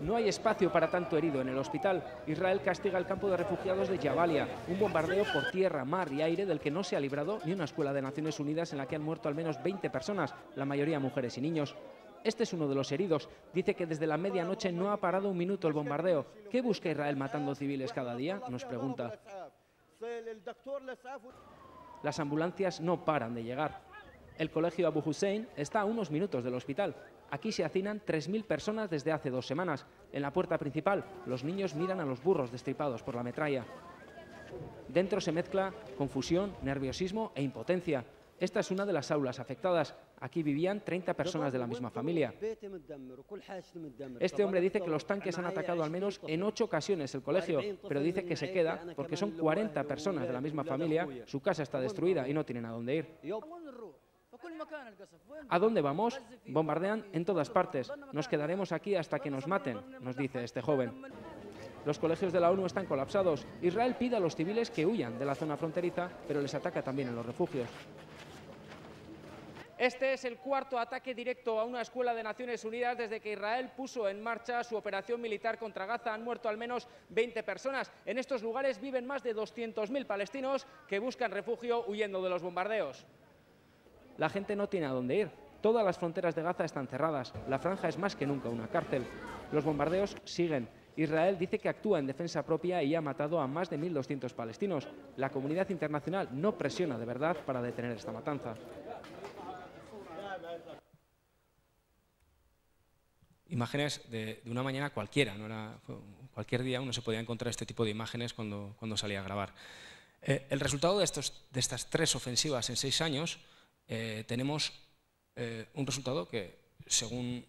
[SPEAKER 3] No hay espacio para tanto herido en el hospital. Israel castiga el campo de refugiados de Jabalia, un bombardeo por tierra, mar y aire del que no se ha librado ni una escuela de Naciones Unidas, en la que han muerto al menos 20 personas, la mayoría mujeres y niños. Este es uno de los heridos. Dice que desde la medianoche no ha parado un minuto el bombardeo. ¿Qué busca Israel matando civiles cada día?, nos pregunta. Las ambulancias no paran de llegar. El colegio Abu Hussein está a unos minutos del hospital. Aquí se hacinan 3.000 personas desde hace 2 semanas. En la puerta principal, los niños miran a los burros destripados por la metralla. Dentro se mezcla confusión, nerviosismo e impotencia. Esta es una de las aulas afectadas. Aquí vivían 30 personas de la misma familia. Este hombre dice que los tanques han atacado al menos en 8 ocasiones el colegio, pero dice que se queda porque son 40 personas de la misma familia, su casa está destruida y no tienen a dónde ir. ¿A dónde vamos? Bombardean en todas partes. Nos quedaremos aquí hasta que nos maten, nos dice este joven. Los colegios de la ONU están colapsados. Israel pide a los civiles que huyan de la zona fronteriza, pero les ataca también en los refugios. Este es el cuarto ataque directo a una escuela de Naciones Unidas desde que Israel puso en marcha su operación militar contra Gaza. Han muerto al menos 20 personas. En estos lugares viven más de 200.000 palestinos que buscan refugio huyendo de los bombardeos. La gente no tiene a dónde ir. Todas las fronteras de Gaza están cerradas. La franja es más que nunca una cárcel. Los bombardeos siguen Israel dice que actúa en defensa propia y ha matado a más de 1.200 palestinos. La comunidad internacional no presiona de verdad para detener esta matanza.
[SPEAKER 2] Imágenes de una mañana cualquiera, cualquier día uno se podía encontrar este tipo de imágenes cuando salía a grabar. El resultado de estas 3 ofensivas en 6 años, tenemos un resultado que, según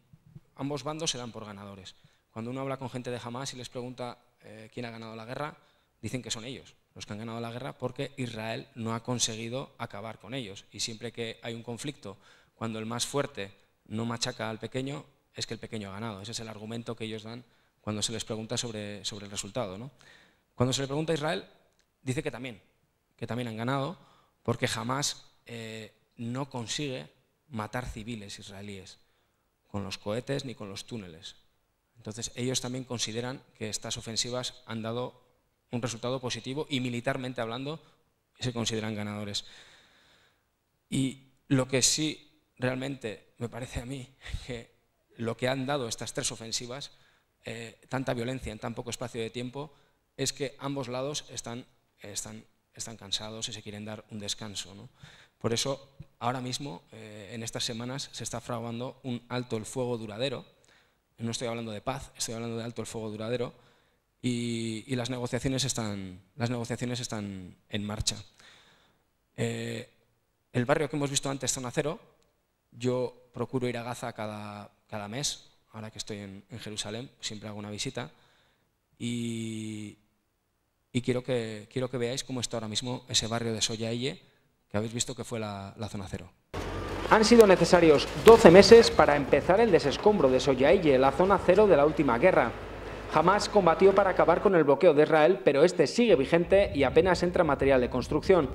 [SPEAKER 2] ambos bandos, se dan por ganadores. Cuando uno habla con gente de Hamás y les pregunta quién ha ganado la guerra, dicen que son ellos los que han ganado la guerra, porque Israel no ha conseguido acabar con ellos. Y siempre que hay un conflicto, cuando el más fuerte no machaca al pequeño, es que el pequeño ha ganado. Ese es el argumento que ellos dan cuando se les pregunta sobre el resultado, ¿no? Cuando se le pregunta a Israel, dice que también han ganado, porque Hamás no consigue matar civiles israelíes con los cohetes ni con los túneles. Entonces ellos también consideran que estas ofensivas han dado un resultado positivo y militarmente hablando se consideran ganadores. Y lo que sí realmente me parece a mí que lo que han dado estas 3 ofensivas, tanta violencia en tan poco espacio de tiempo, es que ambos lados están cansados y se quieren dar un descanso, ¿no? Por eso, ahora mismo, en estas semanas, se está fraguando un alto el fuego duradero. No estoy hablando de paz, estoy hablando de alto el fuego duradero, y las negociaciones están en marcha. El barrio que hemos visto antes, Zona Cero, yo procuro ir a Gaza cada mes, ahora que estoy en Jerusalén, siempre hago una visita, y quiero que veáis cómo está ahora mismo ese barrio de Soyaille, que habéis visto que fue la Zona Cero.
[SPEAKER 3] Han sido necesarios 12 meses para empezar el desescombro de Soyaille, la zona cero de la última guerra. Hamás combatió para acabar con el bloqueo de Israel, pero este sigue vigente y apenas entra material de construcción.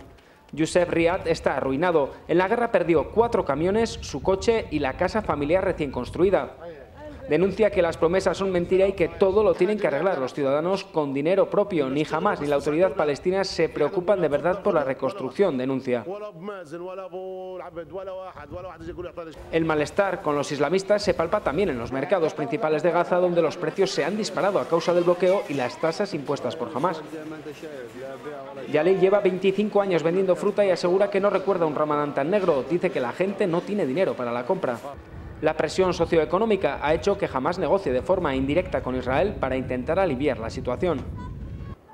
[SPEAKER 3] Youssef Riad está arruinado. En la guerra perdió 4 camiones, su coche y la casa familiar recién construida. Denuncia que las promesas son mentira y que todo lo tienen que arreglar los ciudadanos con dinero propio. Ni Hamás ni la autoridad palestina se preocupan de verdad por la reconstrucción, denuncia. El malestar con los islamistas se palpa también en los mercados principales de Gaza, donde los precios se han disparado a causa del bloqueo y las tasas impuestas por Hamás. Yalil lleva 25 años vendiendo fruta y asegura que no recuerda un Ramadán tan negro. Dice que la gente no tiene dinero para la compra. La presión socioeconómica ha hecho que Hamás negocie de forma indirecta con Israel para intentar aliviar la situación.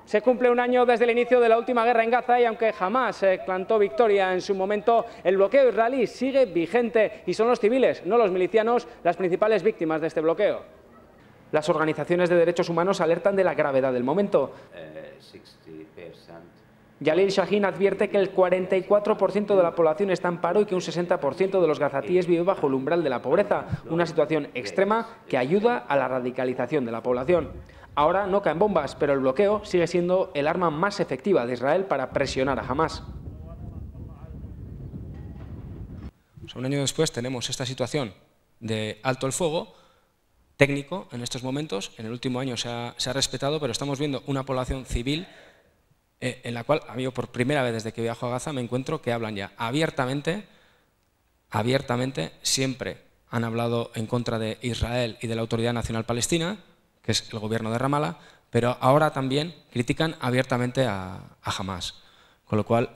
[SPEAKER 3] Se cumple un año desde el inicio de la última guerra en Gaza y aunque Hamás cantó victoria en su momento, el bloqueo israelí sigue vigente y son los civiles, no los milicianos, las principales víctimas de este bloqueo. Las organizaciones de derechos humanos alertan de la gravedad del momento. Yalil Shahin advierte que el 44% de la población está en paro y que un 60% de los gazatíes vive bajo el umbral de la pobreza, una situación extrema que ayuda a la radicalización de la población. Ahora no caen bombas, pero el bloqueo sigue siendo el arma más efectiva de Israel para presionar a Hamás.
[SPEAKER 2] Un año después tenemos esta situación de alto el fuego, técnico en estos momentos, en el último año se ha respetado, pero estamos viendo una población civil en la cual, yo por primera vez desde que viajo a Gaza me encuentro que hablan ya abiertamente, siempre han hablado en contra de Israel y de la Autoridad Nacional Palestina, que es el gobierno de Ramallah, pero ahora también critican abiertamente a Hamás, con lo cual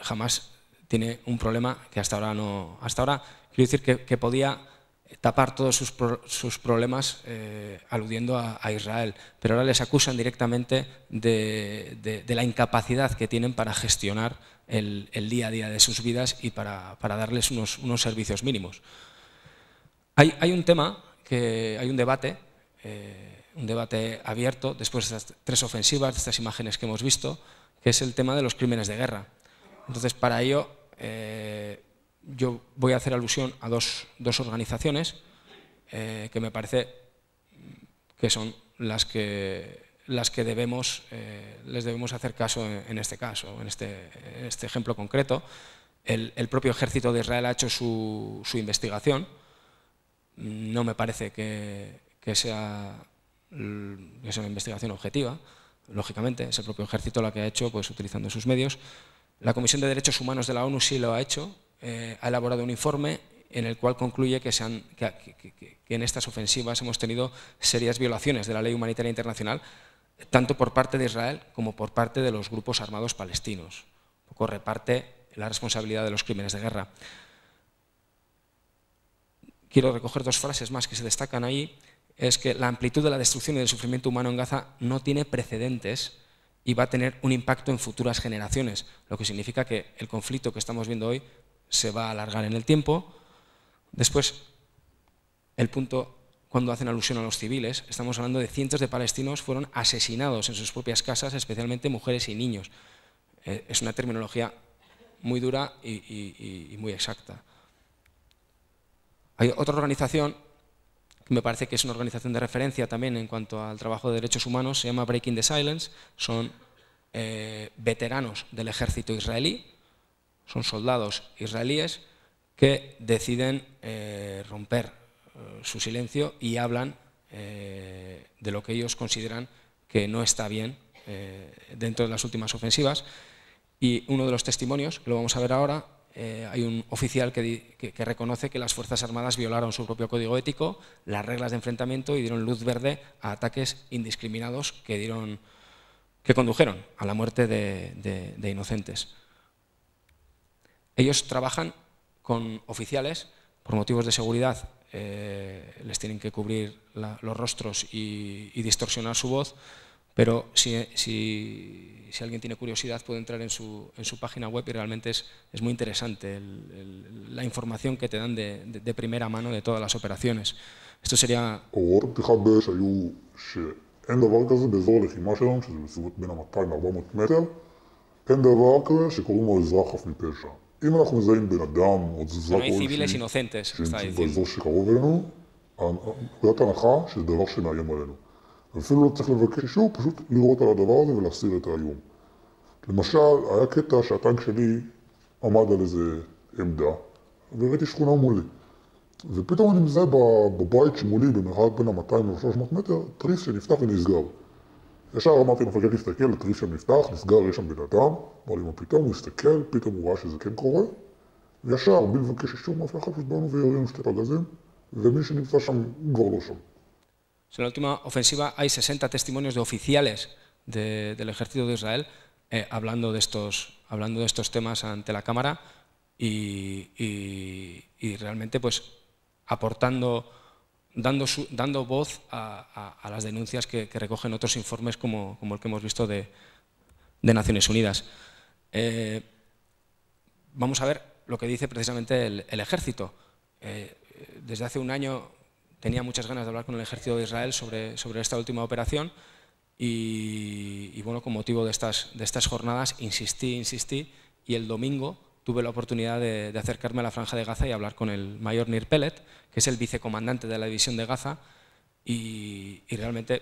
[SPEAKER 2] Hamás tiene un problema que hasta ahora no... Hasta ahora, quiero decir que podía tapar todos sus problemas aludiendo a Israel, pero ahora les acusan directamente de la incapacidad que tienen para gestionar el día a día de sus vidas y para darles unos servicios mínimos. Hay un tema, hay un debate abierto después de estas 3 ofensivas, de estas imágenes que hemos visto, que es el tema de los crímenes de guerra. Entonces, para ello, yo voy a hacer alusión a dos organizaciones que me parece que son las que les debemos hacer caso en este caso, en este ejemplo concreto. El propio ejército de Israel ha hecho su investigación. No me parece que sea una investigación objetiva, lógicamente, es el propio ejército la que ha hecho, pues utilizando sus medios. La Comisión de Derechos Humanos de la ONU sí lo ha hecho, ha elaborado un informe en el cual concluye que en estas ofensivas hemos tenido serias violaciones de la ley humanitaria internacional, tanto por parte de Israel como por parte de los grupos armados palestinos. Un poco reparte la responsabilidad de los crímenes de guerra. Quiero recoger dos frases más que se destacan ahí. Es que la amplitud de la destrucción y del sufrimiento humano en Gaza no tiene precedentes y va a tener un impacto en futuras generaciones, lo que significa que el conflicto que estamos viendo hoy se va a alargar en el tiempo. Después, el punto cuando hacen alusión a los civiles, estamos hablando de cientos de palestinos fueron asesinados en sus propias casas, especialmente mujeres y niños. Es una terminología muy dura y muy exacta. Hay otra organización que me parece que es una organización de referencia también en cuanto al trabajo de derechos humanos, se llama Breaking the Silence, son veteranos del ejército israelí, son soldados israelíes que deciden romper su silencio y hablan de lo que ellos consideran que no está bien dentro de las últimas ofensivas. Y uno de los testimonios, que lo vamos a ver ahora, hay un oficial que reconoce que las Fuerzas Armadas violaron su propio código ético, las reglas de enfrentamiento y dieron luz verde a ataques indiscriminados que condujeron a la muerte de inocentes. Ellos trabajan con oficiales, por motivos de seguridad, les tienen que cubrir los rostros y distorsionar su voz, pero si alguien tiene curiosidad puede entrar en su página web y realmente es muy interesante la información que te dan de primera mano de todas las operaciones. Esto sería...
[SPEAKER 5] הוראות פתיחת באש היו שאין דבר כזה באזור הלחימה שלנו, שזה בסביבות בין 200 ל-400 מטר, אין דבר כזה שקוראים לו אזרח חף מפשע. אם אנחנו מזהים בן אדם או תזוזה כלשהי שנמצאת באזור שקרוב אלינו, נקודת ההנחה שזה דבר שמאיים עלינו. ואפילו לא צריך לבקש אישור, פשוט לראות על הדבר הזה ולהסיר את האיום. למשל, היה קטע שהטנק שלי עמד על איזה עמדה, וראיתי שכונה מולי. ופתאום אני מזהה בבית שמולי, במרחק בין ה-200 ל-300 מטר, תריס שנפתח ונסגר. ישר אמרתי למפקד להסתכל, התריס שם נפתח, נסגר, יש שם בן אדם, אמר לי מה פתאום, הוא הסתכל, פתאום הוא ראה שזה כן קורה, וישר, בלי לבקש אישור מאף אחד, פשוט באנו וירינו שתי פגזים, ומי שנמצא שם כבר לא שם.
[SPEAKER 2] En la última ofensiva hay 60 testimonios de oficiales del ejército de Israel hablando de estos temas ante la cámara y realmente pues dando voz a las denuncias que recogen otros informes como el que hemos visto de Naciones Unidas. Vamos a ver lo que dice precisamente el ejército. Desde hace un año tenía muchas ganas de hablar con el ejército de Israel sobre esta última operación y bueno, con motivo de estas jornadas insistí y el domingo tuve la oportunidad de acercarme a la Franja de Gaza y hablar con el mayor Nir Pellet, que es el vicecomandante de la división de Gaza y realmente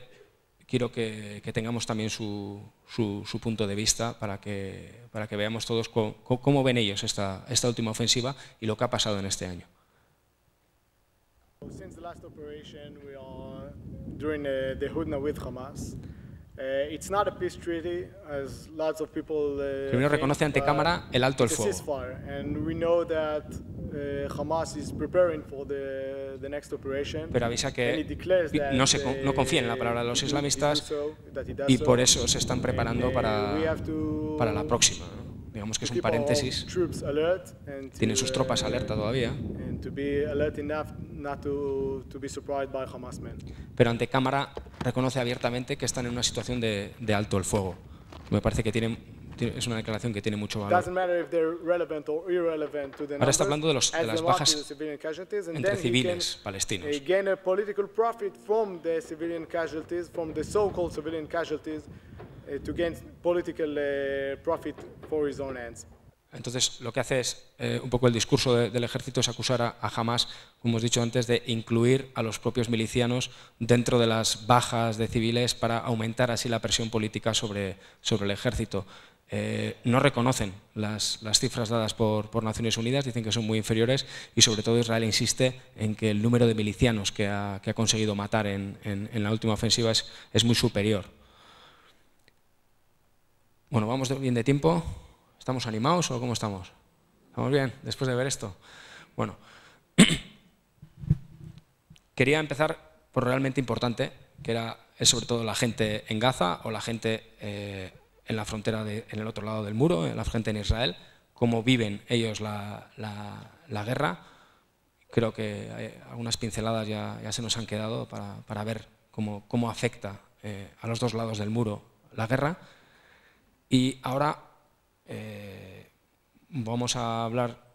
[SPEAKER 2] quiero que tengamos también su punto de vista para que veamos todos cómo ven ellos esta última ofensiva y lo que ha pasado en este año.
[SPEAKER 6] Since the last operation, we are doing the Hudna with Hamas. It's not a peace treaty, as lots of people
[SPEAKER 2] Primero reconoce ante cámara el alto el fuego.
[SPEAKER 6] And we know that Hamas is preparing for the next operation.
[SPEAKER 2] Pero avisa que no confían en la palabra de los islamistas y por eso se están preparando para la próxima, ¿no? Digamos que es un paréntesis. Tienen sus tropas alerta todavía. Pero ante cámara reconoce abiertamente que están en una situación de alto el fuego. Me parece que es una declaración que tiene mucho valor. Ahora está hablando de las bajas entre civiles palestinos. Entonces, lo que hace es, un poco el discurso del ejército es acusar a Hamas, como hemos dicho antes, de incluir a los propios milicianos dentro de las bajas de civiles para aumentar así la presión política sobre el ejército. No reconocen las cifras dadas por Naciones Unidas, dicen que son muy inferiores y sobre todo Israel insiste en que el número de milicianos que ha conseguido matar en la última ofensiva es muy superior. Bueno, ¿vamos bien de tiempo? ¿Estamos animados o cómo estamos? ¿Estamos bien después de ver esto? Bueno, Quería empezar por lo realmente importante, que es sobre todo la gente en Gaza o la gente en la frontera, en el otro lado del muro, la gente en Israel, cómo viven ellos la guerra. Creo que algunas pinceladas ya se nos han quedado para ver cómo afecta a los dos lados del muro la guerra. Y ahora vamos a hablar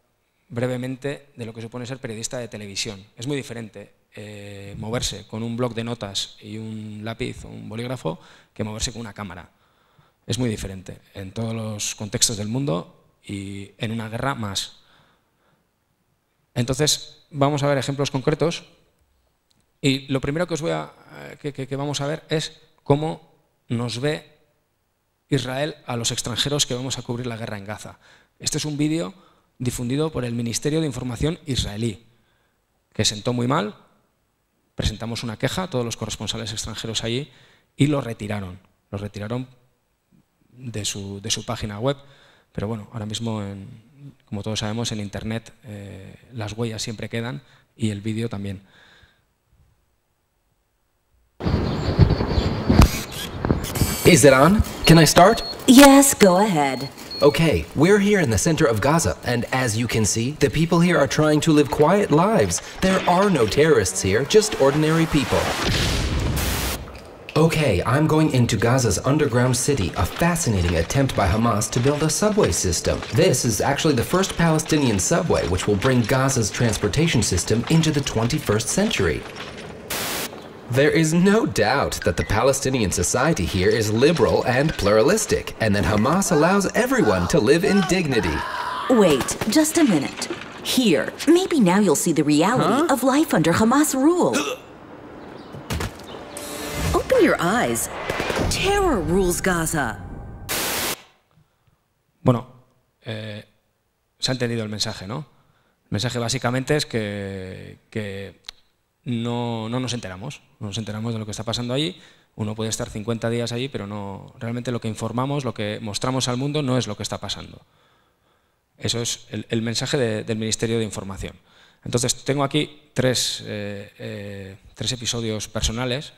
[SPEAKER 2] brevemente de lo que supone ser periodista de televisión. Es muy diferente moverse con un bloc de notas y un lápiz o un bolígrafo que moverse con una cámara. Es muy diferente en todos los contextos del mundo y en una guerra más. Entonces, vamos a ver ejemplos concretos y lo primero que vamos a ver es cómo nos ve Israel a los extranjeros que vamos a cubrir la guerra en Gaza. Este es un vídeo difundido por el Ministerio de Información israelí, que sentó muy mal. Presentamos una queja a todos los corresponsales extranjeros allí y lo retiraron. Lo retiraron de su página web, pero bueno, ahora mismo, como todos sabemos, en Internet las huellas siempre quedan y el vídeo también.
[SPEAKER 7] Is it on? Can I start?
[SPEAKER 8] Yes, go ahead.
[SPEAKER 7] Okay, we're here in the center of Gaza, and as you can see, the people here are trying to live quiet lives. There are no terrorists here, just ordinary people. Okay, I'm going into Gaza's underground city, a fascinating attempt by Hamas to build a subway system. This is actually the first Palestinian subway, which will bring Gaza's transportation system into the 21st century. There is no doubt that the Palestinian society here is liberal and pluralistic, and that Hamas allows everyone to live in dignity.
[SPEAKER 8] Wait, just a minute. Here, maybe now you'll see the reality of life under Hamas rule. Open your eyes. Terror rules Gaza.
[SPEAKER 2] Bueno, se ha entendido el mensaje, ¿no? El mensaje básicamente es que no nos enteramos de lo que está pasando allí. Uno puede estar 50 días allí, pero realmente lo que informamos, lo que mostramos al mundo no es lo que está pasando. Eso es el mensaje del Ministerio de Información. Entonces, tengo aquí tres episodios personales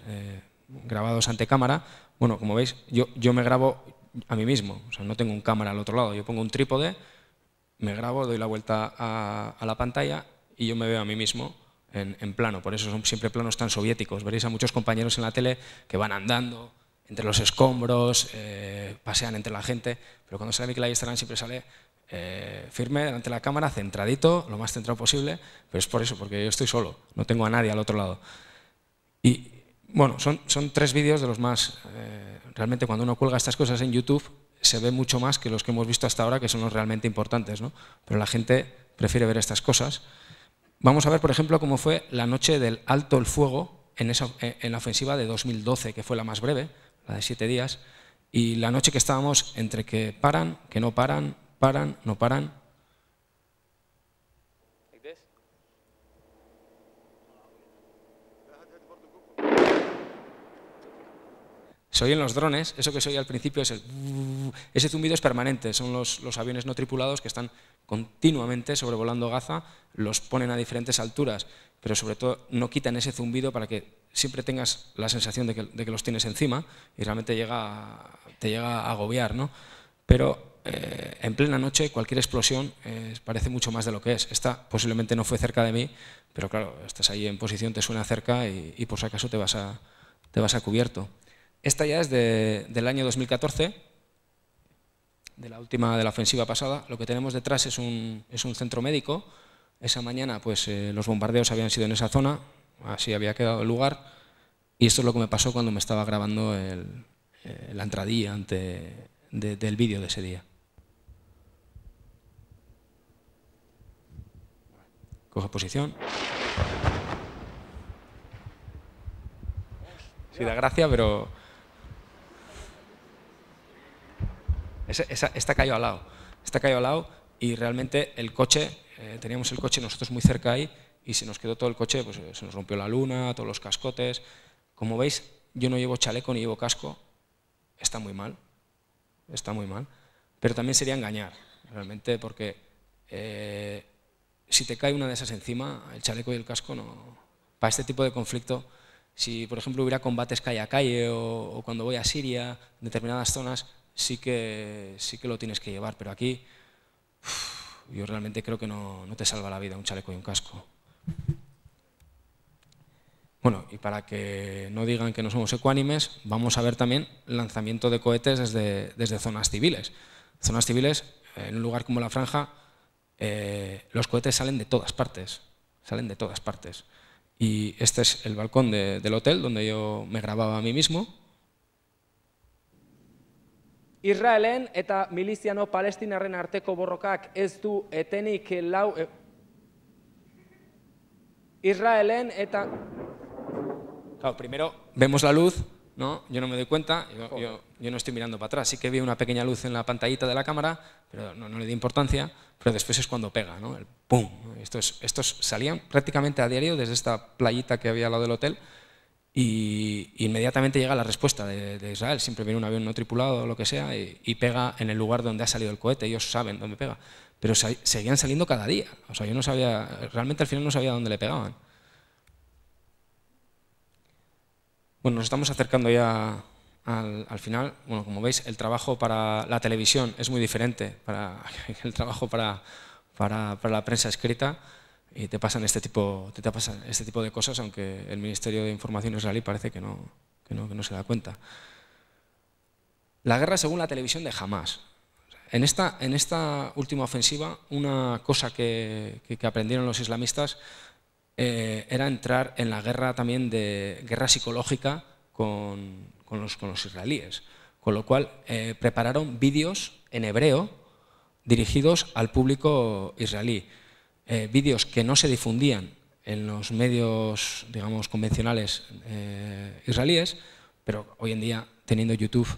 [SPEAKER 2] grabados ante cámara. Bueno, como veis, yo me grabo a mí mismo, o sea, no tengo un cámara al otro lado. Yo pongo un trípode, me grabo, doy la vuelta a la pantalla y yo me veo a mí mismo en plano. Por eso son siempre planos tan soviéticos. Veréis a muchos compañeros en la tele que van andando entre los escombros, pasean entre la gente, pero cuando sale Mikel Ayestarán siempre sale firme delante de la cámara, centradito, lo más centrado posible, pero es por eso, porque yo estoy solo, no tengo a nadie al otro lado. Y bueno, son tres vídeos de los más... realmente cuando uno cuelga estas cosas en YouTube se ve mucho más que los que hemos visto hasta ahora, que son los realmente importantes, ¿no? Pero la gente prefiere ver estas cosas. Vamos a ver, por ejemplo, cómo fue la noche del alto el fuego en la ofensiva de 2012, que fue la más breve, la de 7 días, y la noche que estábamos entre que paran, que no paran, paran, no paran. Se oyen los drones, eso que se oye al principio es ese zumbido es permanente, son los aviones no tripulados que están continuamente sobrevolando Gaza, los ponen a diferentes alturas, pero sobre todo no quitan ese zumbido para que siempre tengas la sensación de que los tienes encima y realmente te llega a agobiar, ¿no? Pero en plena noche cualquier explosión parece mucho más de lo que es. Esta posiblemente no fue cerca de mí, pero claro, estás ahí en posición, te suena cerca y por si acaso te vas a cubierto. Esta ya es del año 2014, de la ofensiva pasada. Lo que tenemos detrás es un centro médico. Esa mañana pues, los bombardeos habían sido en esa zona, así había quedado el lugar. Y esto es lo que me pasó cuando me estaba grabando la entradilla del vídeo de ese día. Coge posición. Sí, da gracia, pero... Esta cayó al lado. Esta cayó al lado y realmente el coche, teníamos el coche nosotros muy cerca ahí y se nos quedó todo el coche, pues se nos rompió la luna, todos los cascotes. Como veis, yo no llevo chaleco ni llevo casco. Está muy mal, pero también sería engañar, realmente, porque si te cae una de esas encima, el chaleco y el casco no. Para este tipo de conflicto, si por ejemplo hubiera combates calle a calle o cuando voy a Siria, en determinadas zonas, sí que lo tienes que llevar, pero aquí yo realmente creo que no te salva la vida un chaleco y un casco. Bueno, y para que no digan que no somos ecuánimes, vamos a ver también lanzamiento de cohetes desde zonas civiles. Zonas civiles, en un lugar como La Franja, los cohetes salen de todas partes, Y este es el balcón del hotel donde yo me grababa a mí mismo.
[SPEAKER 3] Israelen eta miliziano-palestinarren arteko borrokak ez du etenik lau... Israelen eta...
[SPEAKER 2] Claro, primero vemos la luz, ¿no? Yo no me doy cuenta, yo no estoy mirando para atrás. Sí que vi una pequeña luz en la pantallita de la cámara, pero no le di importancia, pero después es cuando pega, ¿no? El ¡pum! Estos salían prácticamente a diario desde esta playita que había al lado del hotel y inmediatamente llega la respuesta de Israel. Siempre viene un avión no tripulado o lo que sea y pega en el lugar donde ha salido el cohete. Ellos saben dónde pega, pero seguían saliendo cada día. O sea, yo no sabía, realmente al final no sabía dónde le pegaban. Bueno, nos estamos acercando ya al final. Bueno, como veis, el trabajo para la televisión es muy diferente el trabajo para la prensa escrita y te pasan este tipo de cosas, aunque el Ministerio de Información israelí parece que no se da cuenta. La guerra según la televisión de Hamás. En esta última ofensiva, una cosa que aprendieron los islamistas era entrar en la guerra también de guerra psicológica con los israelíes, con lo cual prepararon vídeos en hebreo dirigidos al público israelí, vídeos que no se difundían en los medios, digamos, convencionales israelíes, pero hoy en día, teniendo YouTube,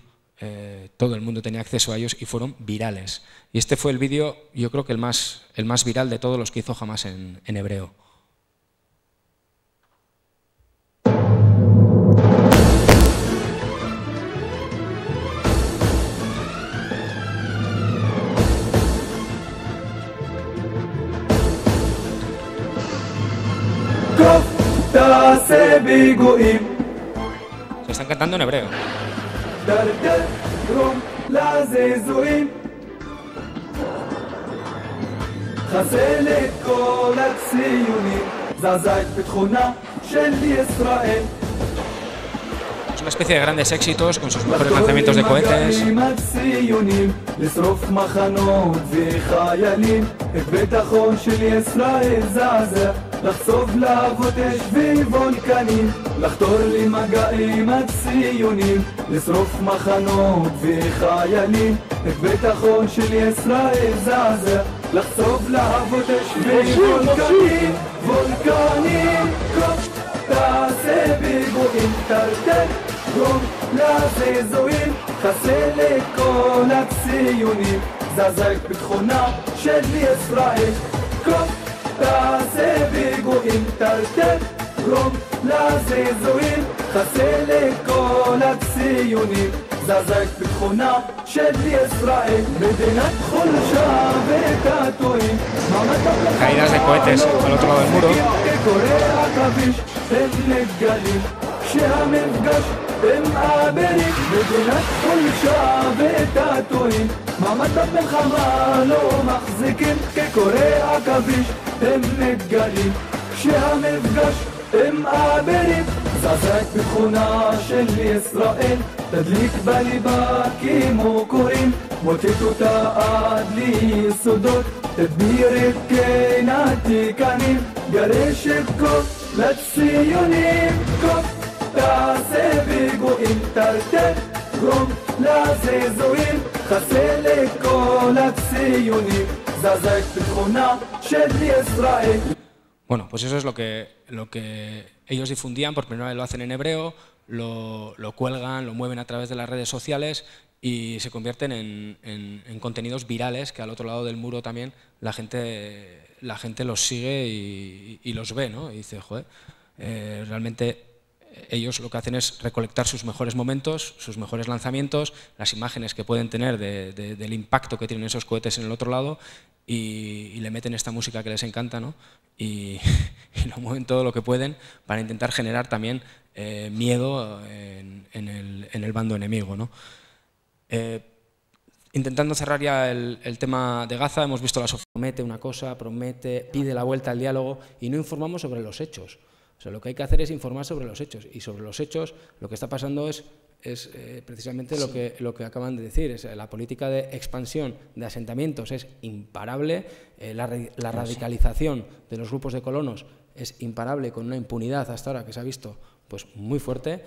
[SPEAKER 2] todo el mundo tenía acceso a ellos y fueron virales. Y este fue el vídeo, yo creo que el más viral de todos los que hizo Hamás en hebreo. Se están cantando en hebreo. Es una especie de grandes éxitos con sus mejores lanzamientos de cohetes.
[SPEAKER 9] לחצוב להבות אש וולקנים, לחתור למגעים הציונים, לשרוף מחנות וחיילים, את ביטחון של ישראל זעזע, לחצוב להבות אש וולקנים, וולקנים, קוף תעשה פיגועים, טרטר, גרום לזעזועים, חסר לכל הציונים, זעזע את ביטחונה של ישראל, קוף תעשה פיגועים, טרטר, גרום לזעזועים, חסר לכל הציונים, זעזע את ביטחונה של ישראל, מדינת חולשה ותעתועים,
[SPEAKER 2] caídas de cohetes al otro lado del muro.
[SPEAKER 9] כקורא עכביש, הם נגלים, שהמפגש הם מעברים, מדינת חולשה ותעתועים, מעמד המלחמה לא מחזיקים, כקורא עכביש הם נגלים, שהמפגש הם מעברים, זעזע את ביטחונה של ישראל, תדליק בליבה כמו קוראים, מוטט אותה עד ליסודות, תדביר את כן התיקנים, גרש את כל לציונים, כוף תעשה פיגועים, טרטר, גרום לזעזועים, חסר לכל הציונים, זעזע את ביטחונה של ישראל.
[SPEAKER 2] Bueno, pues eso es lo que ellos difundían, por primera vez lo hacen en hebreo, lo cuelgan, lo mueven a través de las redes sociales y se convierten en contenidos virales que al otro lado del muro también la gente los sigue y los ve, ¿no? Y dice, joder, realmente ellos lo que hacen es recolectar sus mejores momentos, sus mejores lanzamientos, las imágenes que pueden tener del impacto que tienen esos cohetes en el otro lado y le meten esta música que les encanta, ¿no? y lo mueven todo lo que pueden para intentar generar también miedo en el bando enemigo, ¿no? Intentando cerrar ya el tema de Gaza, hemos visto promete una cosa, pide la vuelta al diálogo y no informamos sobre los hechos. O sea, lo que hay que hacer es informar sobre los hechos, y sobre los hechos lo que está pasando es precisamente lo que acaban de decir. La política de expansión de asentamientos es imparable, la radicalización de los grupos de colonos es imparable, con una impunidad hasta ahora que se ha visto pues muy fuerte,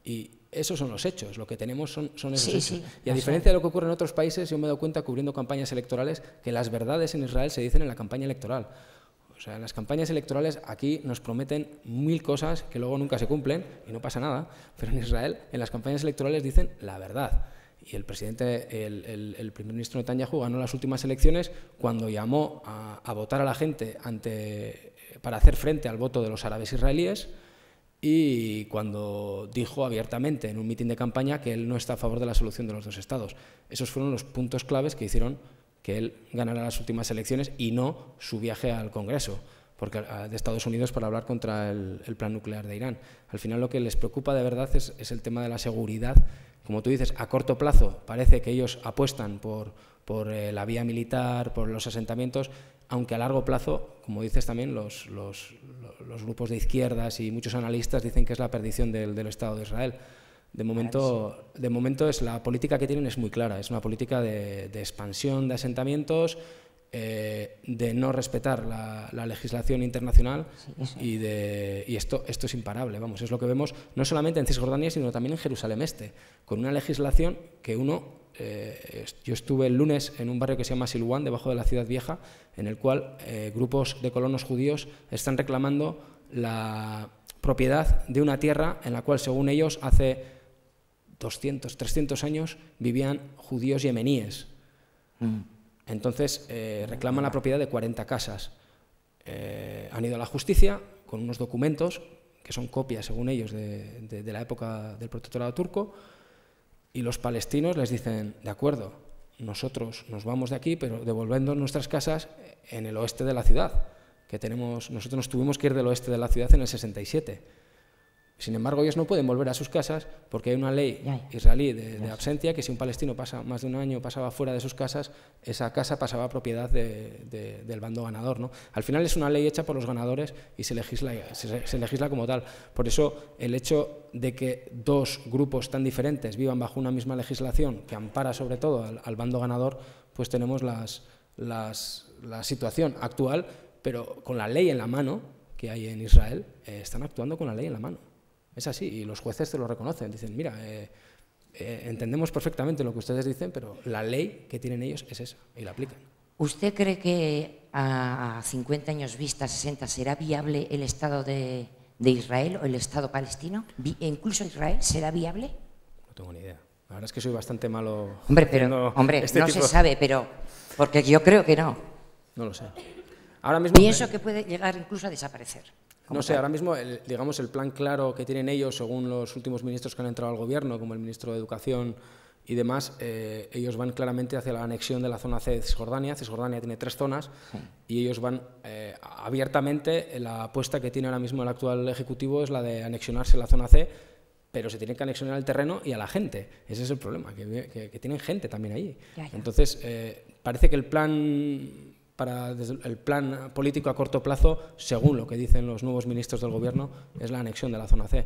[SPEAKER 2] y esos son los hechos, lo que tenemos son esos hechos. Sí, y a diferencia de lo que ocurre en otros países, yo me he dado cuenta cubriendo campañas electorales que las verdades en Israel se dicen en la campaña electoral. O sea, en las campañas electorales aquí nos prometen 1000 cosas que luego nunca se cumplen y no pasa nada, pero en Israel en las campañas electorales dicen la verdad. Y el primer ministro Netanyahu ganó las últimas elecciones cuando llamó a votar a la gente para hacer frente al voto de los árabes israelíes, y cuando dijo abiertamente en un mitin de campaña que él no está a favor de la solución de los dos estados. Esos fueron los puntos claves que hicieron que él ganara las últimas elecciones y no su viaje al Congreso de Estados Unidos para hablar contra el plan nuclear de Irán. Al final lo que les preocupa de verdad es el tema de la seguridad. Como tú dices, a corto plazo parece que ellos apuestan por la vía militar, por los asentamientos, aunque a largo plazo, como dices también, los grupos de izquierdas y muchos analistas dicen que es la perdición del Estado de Israel. De momento la política que tienen es muy clara, es una política de expansión de asentamientos, de no respetar la legislación internacional, y esto es imparable, vamos, es lo que vemos no solamente en Cisjordania, sino también en Jerusalén Este, con una legislación que yo estuve el lunes en un barrio que se llama Silwan, debajo de la Ciudad Vieja, en el cual grupos de colonos judíos están reclamando la propiedad de una tierra en la cual, según ellos, hace 200, 300 años vivían judíos yemeníes. Entonces reclaman la propiedad de 40 casas. Han ido a la justicia con unos documentos que son copias, según ellos, de la época del protectorado turco, y los palestinos les dicen, de acuerdo, nosotros nos vamos de aquí, pero devolviendo nuestras casas en el oeste de la ciudad, nosotros nos tuvimos que ir del oeste de la ciudad en el 67. Sin embargo, ellos no pueden volver a sus casas porque hay una ley israelí de absencia, que si un palestino pasa más de un año, pasaba fuera de sus casas, esa casa pasaba a propiedad del bando ganador, ¿no? Al final es una ley hecha por los ganadores y se legisla como tal. Por eso el hecho de que dos grupos tan diferentes vivan bajo una misma legislación que ampara sobre todo al bando ganador, pues tenemos la situación actual, pero con la ley en la mano que hay en Israel, están actuando con la ley en la mano. Es así, y los jueces te lo reconocen, dicen, mira, entendemos perfectamente lo que ustedes dicen, pero la ley que tienen ellos es esa, y la aplican.
[SPEAKER 10] ¿Usted cree que a 50 años vista, 60, será viable el Estado de Israel o el Estado palestino? ¿Incluso Israel será viable?
[SPEAKER 2] No tengo ni idea. La verdad es que soy bastante malo.
[SPEAKER 10] Hombre, no se sabe, pero porque yo creo que no.
[SPEAKER 2] No lo sé. Ahora mismo
[SPEAKER 10] pienso que puede llegar incluso a desaparecer.
[SPEAKER 2] No sé, ahora mismo, digamos, el plan claro que tienen ellos, según los últimos ministros que han entrado al gobierno, como el ministro de Educación y demás, ellos van claramente hacia la anexión de la zona C de Cisjordania. Cisjordania tiene 3 zonas y ellos van abiertamente, la apuesta que tiene ahora mismo el actual Ejecutivo es la de anexionarse la zona C, pero se tienen que anexionar el terreno y a la gente. Ese es el problema, que tienen gente también allí. Entonces, parece que el plan político a corto plazo, según lo que dicen los nuevos ministros del gobierno, es la anexión de la zona C,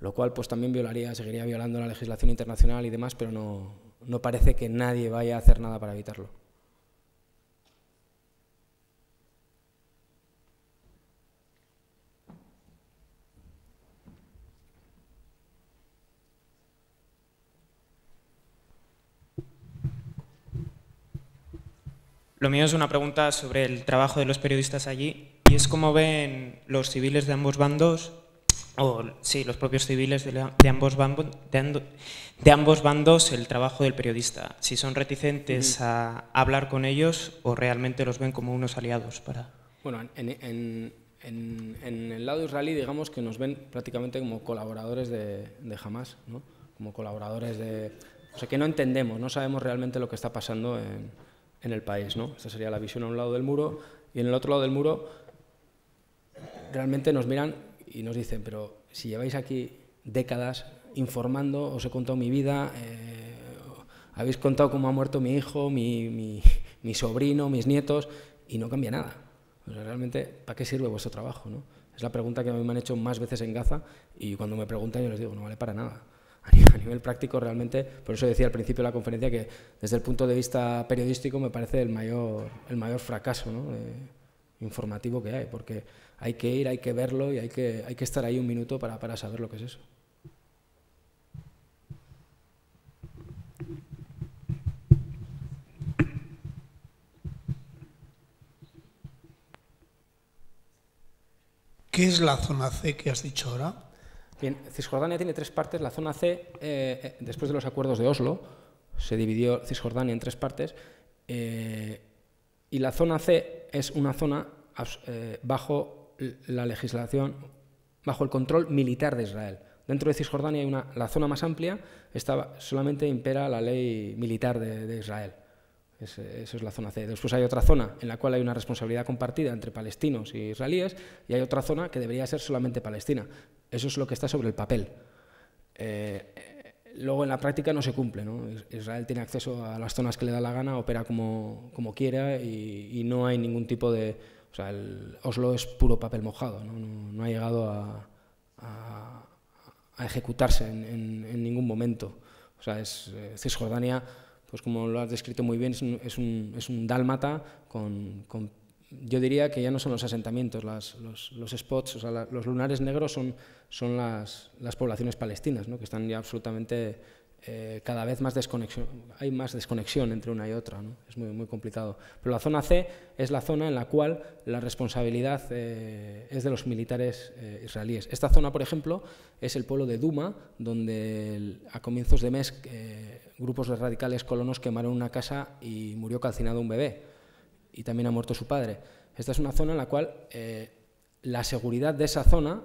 [SPEAKER 2] lo cual pues también seguiría violando la legislación internacional y demás, pero no parece que nadie vaya a hacer nada para evitarlo.
[SPEAKER 11] Lo mío es una pregunta sobre el trabajo de los periodistas allí, y es cómo ven los civiles de ambos bandos, los propios civiles de ambos bandos el trabajo del periodista. Si son reticentes a hablar con ellos o realmente los ven como unos aliados para...
[SPEAKER 2] Bueno, en en el lado israelí, digamos que nos ven prácticamente como colaboradores de Hamas, ¿no? Como colaboradores de... O sea, que no entendemos, no sabemos realmente lo que está pasando en el país, ¿no? Esta sería la visión a un lado del muro, y en el otro lado del muro realmente nos miran y nos dicen, pero si lleváis aquí décadas informando, os he contado mi vida, habéis contado cómo ha muerto mi hijo, mi sobrino, mis nietos, y no cambia nada. O sea, realmente, ¿para qué sirve vuestro trabajo, ¿no? Es la pregunta que a mí me han hecho más veces en Gaza, y cuando me preguntan yo les digo, no vale para nada. A nivel práctico, realmente, por eso decía al principio de la conferencia que desde el punto de vista periodístico me parece el mayor fracaso, ¿no? Informativo que hay, porque hay que ir, hay que verlo y hay que estar ahí un minuto para saber lo que es eso.
[SPEAKER 12] ¿Qué es la zona C que has dicho ahora?
[SPEAKER 2] Bien, Cisjordania tiene 3 partes. La zona C, después de los acuerdos de Oslo, se dividió Cisjordania en 3 partes, y la zona C es una zona bajo la legislación, bajo el control militar de Israel. Dentro de Cisjordania hay la zona más amplia, solamente impera la ley militar de Israel. Eso es la zona C. Después hay otra zona en la cual hay una responsabilidad compartida entre palestinos y israelíes, y hay otra zona que debería ser solamente palestina. Eso es lo que está sobre el papel. Luego en la práctica no se cumple, ¿no? Israel tiene acceso a las zonas que le da la gana, opera como quiera, y no hay ningún tipo de... O sea, el Oslo es puro papel mojado, no ha llegado a ejecutarse en ningún momento. O sea, Cisjordania, pues como lo has descrito muy bien, es un dálmata con yo diría que ya no son los asentamientos, los spots, o sea, los lunares negros son las poblaciones palestinas, ¿no? Que están ya absolutamente cada vez más desconexión, hay más desconexión entre una y otra, ¿no? Es muy complicado. Pero la zona C es la zona en la cual la responsabilidad es de los militares israelíes. Esta zona, por ejemplo, es el pueblo de Duma, donde a comienzos de mes grupos de radicales colonos quemaron una casa y murió calcinado un bebé, y también ha muerto su padre. Esta es una zona en la cual la seguridad de esa zona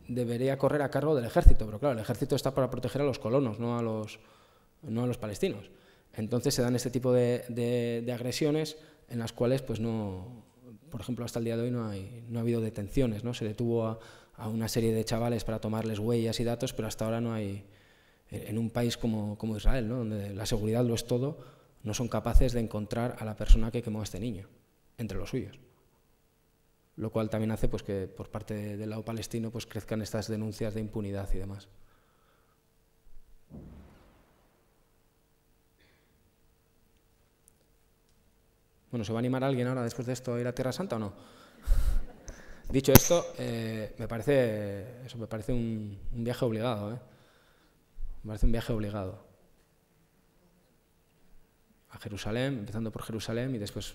[SPEAKER 2] debería correr a cargo del ejército, pero claro, el ejército está para proteger a los colonos, no a los palestinos. Entonces se dan este tipo de agresiones en las cuales, pues no, por ejemplo, hasta el día de hoy no ha habido detenciones, ¿no? Se detuvo a una serie de chavales para tomarles huellas y datos, pero hasta ahora no hay, en un país como Israel, ¿no? Donde la seguridad lo es todo, no son capaces de encontrar a la persona que quemó a este niño entre los suyos. Lo cual también hace, pues, que por parte del lado palestino, pues, crezcan estas denuncias de impunidad y demás. Bueno, ¿se va a animar alguien ahora después de esto a ir a Tierra Santa o no? Dicho esto, me parece un viaje obligado, Me parece un viaje obligado. A Jerusalén, empezando por Jerusalén, y después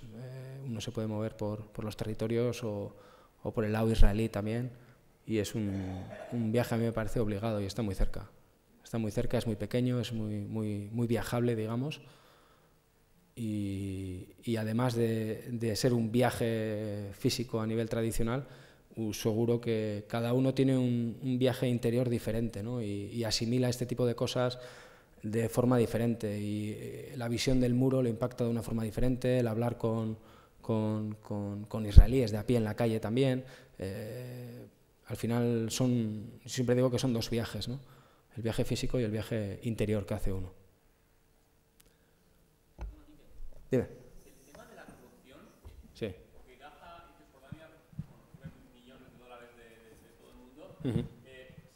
[SPEAKER 2] uno se puede mover por los territorios o por el lado israelí también, y es un viaje, a mí me parece obligado, y está muy cerca. Está muy cerca, es muy pequeño, es muy viajable, digamos, y además de ser un viaje físico a nivel tradicional, seguro que cada uno tiene un viaje interior diferente, ¿no? Y asimila este tipo de cosas de forma diferente, y la visión del muro le impacta de una forma diferente, el hablar con israelíes de a pie en la calle también. Al final siempre digo que son 2 viajes, ¿no? El viaje físico y el viaje interior que hace uno. Dime.
[SPEAKER 13] El tema de la corrupción,
[SPEAKER 2] sí.
[SPEAKER 13] Porque Gaza y Cisjordania reciben millones de dólares de todo el mundo.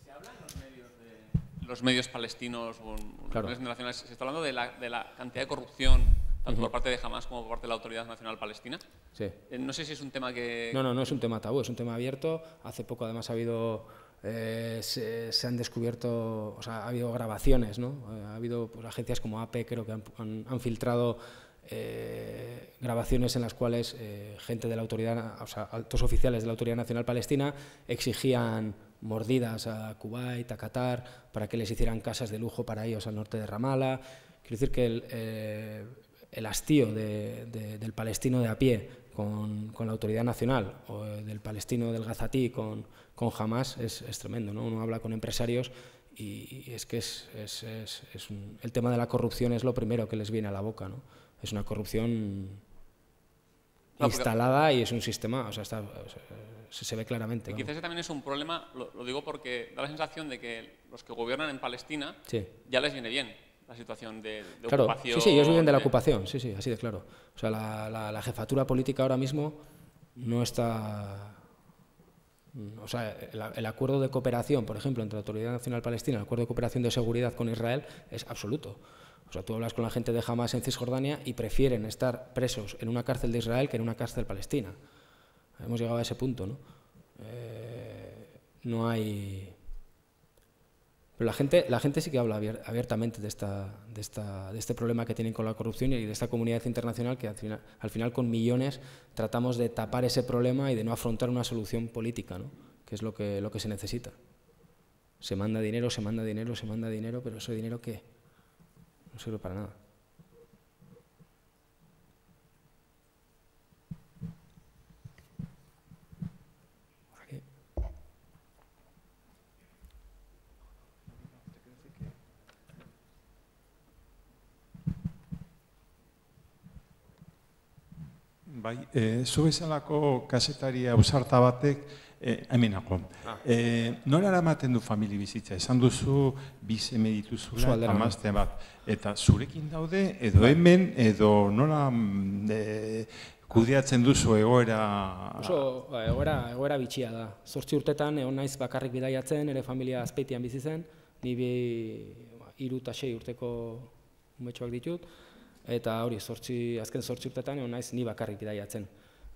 [SPEAKER 13] Se habla en los medios palestinos o en los medios nacionales, se está hablando de la cantidad de corrupción, tanto por parte de Hamas como por parte de la Autoridad Nacional Palestina.
[SPEAKER 2] Sí.
[SPEAKER 13] No sé si es un tema que...
[SPEAKER 2] No es un tema tabú, es un tema abierto. Hace poco además ha habido, se han descubierto, o sea, ha habido grabaciones, ¿no? Ha habido, pues, agencias como AP, creo que han filtrado grabaciones en las cuales gente de la autoridad, o sea, altos oficiales de la Autoridad Nacional Palestina exigían mordidas a Kuwait, a Qatar, para que les hicieran casas de lujo para ellos al norte de Ramallah. Quiero decir que el hastío del palestino de a pie con la autoridad nacional, o del palestino, del gazatí, con Hamas, es tremendo, ¿no? Uno habla con empresarios y es que el tema de la corrupción es lo primero que les viene a la boca, ¿no? Es una corrupción instalada y es un sistema, o sea, se ve claramente.
[SPEAKER 13] Y quizás ese también es un problema, lo digo porque da la sensación de que los que gobiernan en Palestina ya les viene bien la situación de ocupación.
[SPEAKER 2] Sí, ellos viven de la ocupación, sí, así de claro. O sea, la jefatura política ahora mismo no está... O sea, el acuerdo de cooperación, por ejemplo, entre la Autoridad Nacional Palestina, el acuerdo de cooperación de seguridad con Israel es absoluto. O sea, tú hablas con la gente de Hamas en Cisjordania y prefieren estar presos en una cárcel de Israel que en una cárcel palestina. Hemos llegado a ese punto, ¿no? No hay... Pero la gente sí que habla abiertamente de este problema que tienen con la corrupción y de esta comunidad internacional que al final con millones tratamos de tapar ese problema y de no afrontar una solución política, ¿no? Que es lo que se necesita. Se manda dinero, pero ese dinero ¿qué? No sirve para nada.
[SPEAKER 14] Bai, zu bezalako kazetari ausarta batek, hemenako, nola eramaten du familia bizitza? Esan duzu, bi seme dituzula, amazte bat, eta zurekin daude, edo hemen, edo nola kudeatzen duzu egoera...
[SPEAKER 2] Oso, egoera bitxia da. 8 urtetan, egon naiz bakarrik bidaiatzen, ere familia Azpeitian bizi zen, ni 3 eta 6 urteko umetxoak ditut, eta hori, azken 8 urtetan egon naiz ni bakarrik bidaiatzen.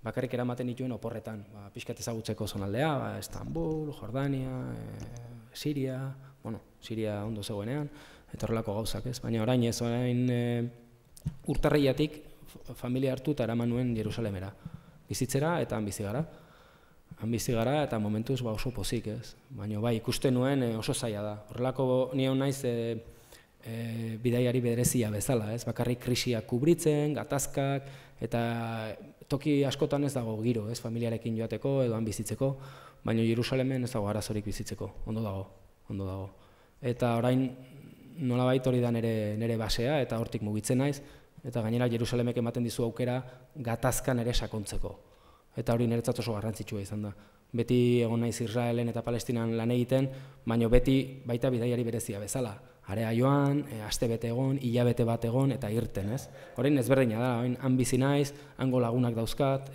[SPEAKER 2] Bakarrik eramaten dituen oporretan, pixkat ezagutzeko zonaldea, Istanbul, Jordania, Siria, Siria ondo zegoenean, eta horrelako gauzak ez, baina orain urtarriatik familia hartu eta eraman nuen Jerusalemera. Bizitzera eta han bizi gara. Han bizi gara eta momentuz oso pozik ez, baina bai ikusten nuen oso zaila da. Horrelako nion naiz bidaiari berezia bezala, ez? Bakarrik krisiak kubritzen, gatazkak, eta toki askotan ez dago giro, ez? Familiarekin joateko edo han bizitzeko, baina Jerusalemen ez dago arazorik bizitzeko, ondo dago. Eta orain nolabait hori da nire basea eta hortik mugitzen naiz, eta gainera Jerusalemek ematen dizu aukera gatazkan ere sakontzeko. Eta hori niretzat oso garrantzitsua izan da. Beti egon naiz Israelen eta Palestinan lan egiten, baina beti baita bidaiari berezia bezala. Area joan, aste bete egon, hilabete bat egon eta irten, ez? Orain ezberdina da, han bizi naiz, hango lagunak dauzkat,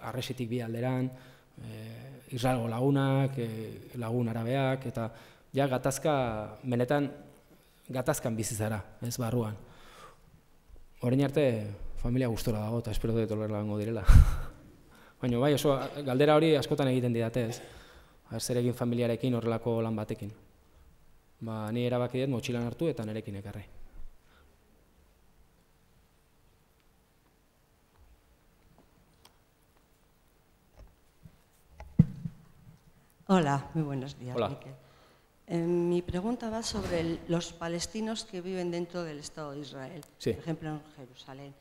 [SPEAKER 2] Arresitik bi alderan, Israelgo lagunak, lagun arabeak, eta ja gatazka, benetan gatazkan bizi zara, ez barruan. Orain arte familia gustora dago eta espero dut horrela egongo direla. Baina bai, oso galdera hori askotan egiten didate, ez? Zer egin familiarekin horrelako lan batekin. Ni erabaki dut motxilan hartu eta nirekin ekarri.
[SPEAKER 15] Hola, muy buenos días.
[SPEAKER 2] Hola.
[SPEAKER 15] Miquel. Mi pregunta va sobre los palestinos que viven dentro del Estado de Israel,
[SPEAKER 2] sí.
[SPEAKER 15] Por ejemplo en Jerusalén.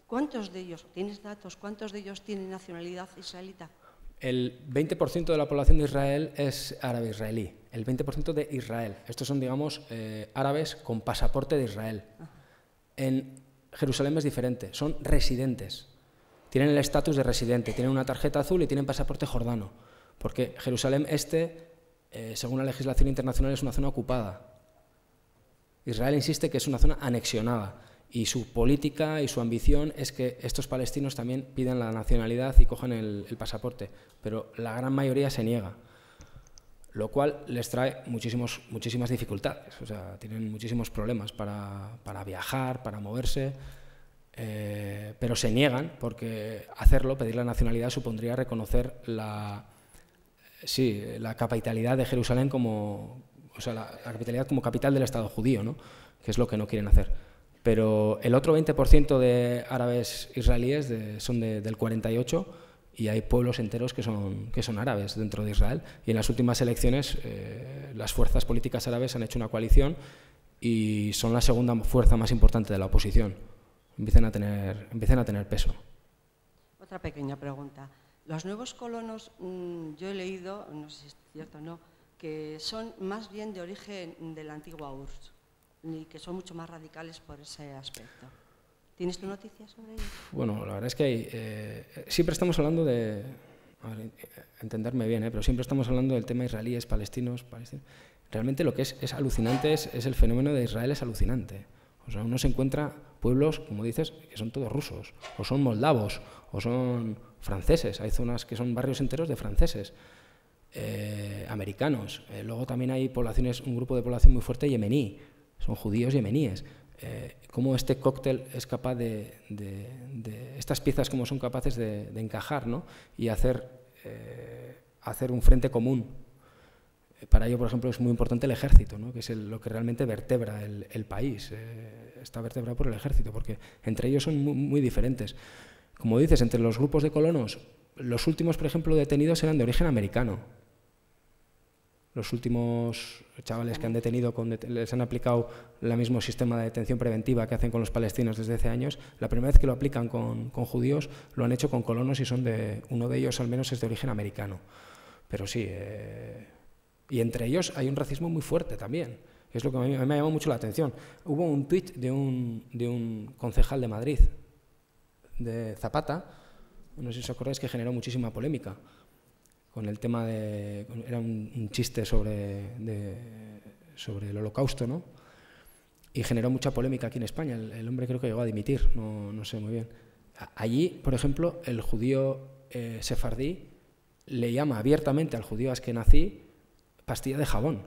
[SPEAKER 15] ¿Cuántos de ellos, tienes datos, cuántos de ellos tienen nacionalidad israelita?
[SPEAKER 2] El 20% de la población de Israel es árabe israelí, el 20% de Israel. Estos son, digamos, árabes con pasaporte de Israel. En Jerusalén es diferente, son residentes. Tienen el estatus de residente, tienen una tarjeta azul y tienen pasaporte jordano. Porque Jerusalén Este, según la legislación internacional, es una zona ocupada. Israel insiste que es una zona anexionada. Y su política y su ambición es que estos palestinos también pidan la nacionalidad y cojan el pasaporte, pero la gran mayoría se niega, lo cual les trae muchísimas dificultades, o sea, tienen muchísimos problemas para viajar, para moverse, pero se niegan porque hacerlo, pedir la nacionalidad, supondría reconocer la capitalidad de Jerusalén como, o sea, la capitalidad como capital del Estado judío, ¿no? Que es lo que no quieren hacer. Pero el otro 20% de árabes israelíes son del 48 y hay pueblos enteros que son árabes dentro de Israel. Y en las últimas elecciones las fuerzas políticas árabes han hecho una coalición y son la segunda fuerza más importante de la oposición. Empiezan a tener peso.
[SPEAKER 15] Otra pequeña pregunta. Los nuevos colonos, yo he leído, no sé si es cierto o no, que son más bien de origen de la antigua URSS y que son mucho más radicales por ese aspecto. ¿Tienes tu noticia sobre ello?
[SPEAKER 2] Bueno, la verdad es que siempre estamos hablando de, a ver, entenderme bien, pero siempre estamos hablando del tema israelíes, palestinos. Realmente lo que es alucinante es el fenómeno de Israel, es alucinante. O sea, uno se encuentra pueblos, como dices, que son todos rusos, o son moldavos, o son franceses. Hay zonas que son barrios enteros de franceses, americanos. Luego también hay poblaciones, un grupo de población muy fuerte yemení, son judíos yemeníes. Cómo este cóctel es capaz estas piezas como son capaces de encajar, ¿no? Y hacer un frente común. Para ello, por ejemplo, es muy importante el ejército, ¿no? Que es lo que realmente vertebra el país. Está vertebrado por el ejército, porque entre ellos son muy, muy diferentes. Como dices, entre los grupos de colonos, los últimos, por ejemplo, detenidos eran de origen americano. Los últimos chavales que han detenido, les han aplicado el mismo sistema de detención preventiva que hacen con los palestinos desde hace años. La primera vez que lo aplican con judíos, lo han hecho con colonos y uno de ellos al menos es de origen americano. Pero sí, y entre ellos hay un racismo muy fuerte también. Es lo que a mí me ha llamado mucho la atención. Hubo un tuit de un concejal de Madrid, de Zapata, no sé si os acordáis, que generó muchísima polémica con el tema era un chiste sobre el Holocausto, ¿no? Y generó mucha polémica aquí en España. El hombre creo que llegó a dimitir, no sé muy bien. Allí, por ejemplo, el judío sefardí le llama abiertamente al judío askenazí pastilla de jabón,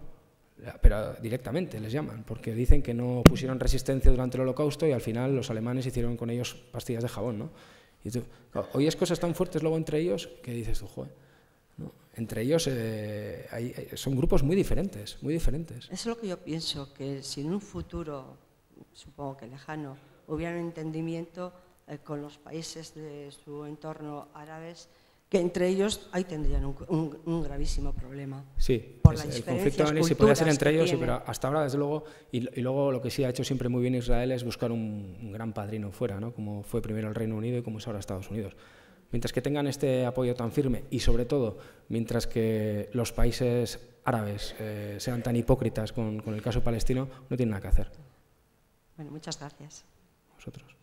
[SPEAKER 2] pero directamente les llaman, porque dicen que no pusieron resistencia durante el Holocausto y al final los alemanes hicieron con ellos pastillas de jabón, ¿no? Y tú, oyes cosas tan fuertes luego entre ellos que dices tú, joder, ¿no? Entre ellos son grupos muy diferentes, muy diferentes.
[SPEAKER 15] Eso es lo que yo pienso, que si en un futuro, supongo que lejano, hubiera un entendimiento con los países de su entorno árabes, que entre ellos ahí tendrían un gravísimo problema.
[SPEAKER 2] Sí,
[SPEAKER 15] por las
[SPEAKER 2] el conflicto si podría ser entre ellos, sí, pero hasta ahora, desde luego, y luego lo que sí ha hecho siempre muy bien Israel es buscar un gran padrino fuera, ¿no? Como fue primero el Reino Unido y como es ahora Estados Unidos. Mientras que tengan este apoyo tan firme y, sobre todo, mientras que los países árabes sean tan hipócritas con el caso palestino, no tienen nada que hacer.
[SPEAKER 15] Bueno, muchas gracias.
[SPEAKER 2] Vosotros.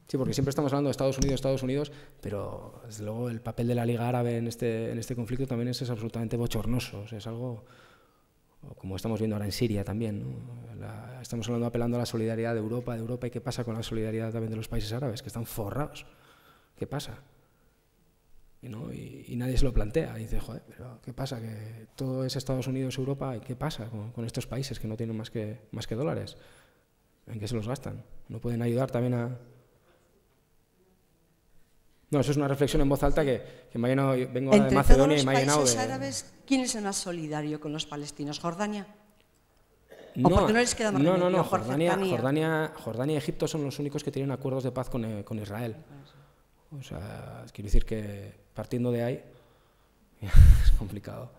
[SPEAKER 2] Sí, porque siempre estamos hablando de Estados Unidos, pero desde luego el papel de la Liga Árabe en este conflicto también es absolutamente bochornoso. O sea, es algo, como estamos viendo ahora en Siria también, ¿no? Estamos hablando, apelando a la solidaridad de Europa, y qué pasa con la solidaridad también de los países árabes, que están forrados. ¿Qué pasa? Y nadie se lo plantea. Y dice, joder, pero ¿qué pasa? Que todo es Estados Unidos, Europa, ¿y qué pasa con estos países que no tienen más que dólares? ¿En qué se los gastan? ¿No pueden ayudar también a...? No, eso es una reflexión en voz alta que me ha llenado, vengo de Macedonia y me ha llenado de...
[SPEAKER 15] ¿Entre todos los países árabes, quién es el más solidario con los palestinos? ¿Jordania?
[SPEAKER 2] No,
[SPEAKER 15] ¿O porque no les queda más remedio?
[SPEAKER 2] No, Jordania y Egipto son los únicos que tienen acuerdos de paz con Israel. O sea, quiero decir que partiendo de ahí es complicado.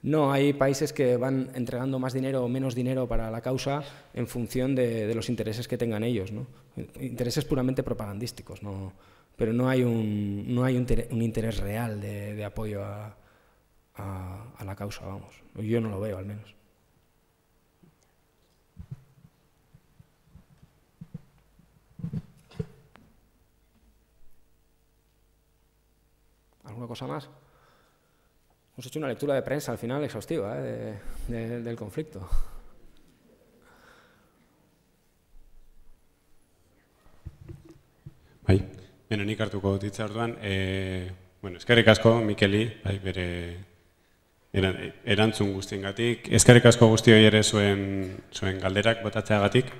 [SPEAKER 2] No, hay países que van entregando más dinero o menos dinero para la causa en función de los intereses que tengan ellos, ¿no? Intereses puramente propagandísticos, ¿no? Pero no hay un interés real de apoyo a la causa, vamos. Yo no lo veo, al menos. ¿Alguna cosa más? Hemos hecho una lectura de prensa al final exhaustiva del conflicto.
[SPEAKER 1] Bai. Beno, nik hartuko ditza orduan, eskerrik asko Mikeli, bere erantzun guztiengatik, eskerrik asko guztioi ere zuen galderak botatzeagatik.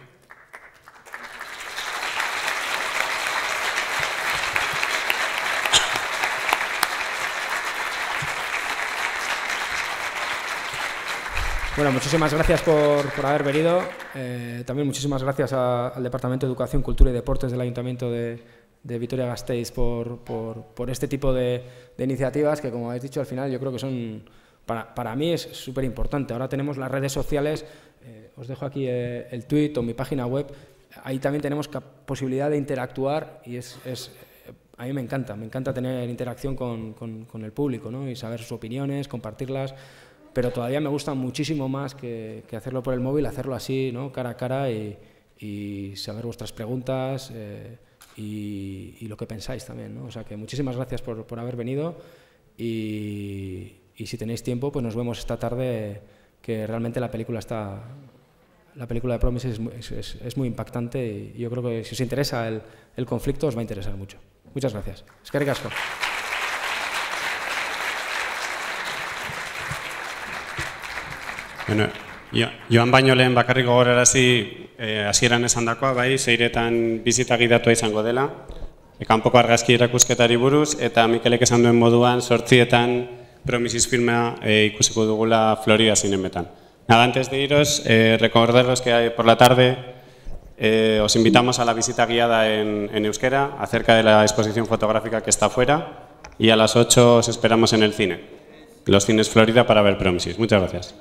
[SPEAKER 2] Bueno, muchísimas gracias por haber venido. También muchísimas gracias al Departamento de Educación, Cultura y Deportes del Ayuntamiento de Vitoria-Gasteiz por este tipo de iniciativas que, como habéis dicho, al final yo creo que son, para mí es súper importante. Ahora tenemos las redes sociales, os dejo aquí el tuit o mi página web. ahí también tenemos posibilidad de interactuar y a mí me encanta tener interacción con el público, ¿no? Y saber sus opiniones, compartirlas, pero todavía me gusta muchísimo más que hacerlo por el móvil, hacerlo así, ¿no? Cara a cara y saber vuestras preguntas y lo que pensáis también, ¿no? O sea que muchísimas gracias por haber venido y si tenéis tiempo pues nos vemos esta tarde, que realmente la película de Promises es muy impactante y yo creo que si os interesa el conflicto os va a interesar mucho. Muchas gracias. Eskerrik asko.
[SPEAKER 1] Bueno, joan baino lehen bakarrik gogorarazi hasieran esandakoa, bai, Seiretan bizita gidatua izango dela, kanpoko argazki erakusketari buruz, eta Mikelek esan duen moduan 8etan Promises filma ikusiko dugula Florida Zinemetan. Nada, antes de iros, recordaros que por la tarde os invitamos a la visita guiada en euskera acerca de la exposición fotográfica que está afuera y a las 8 os esperamos en el cine, los cines Florida, para ver Promises. Muchas gracias.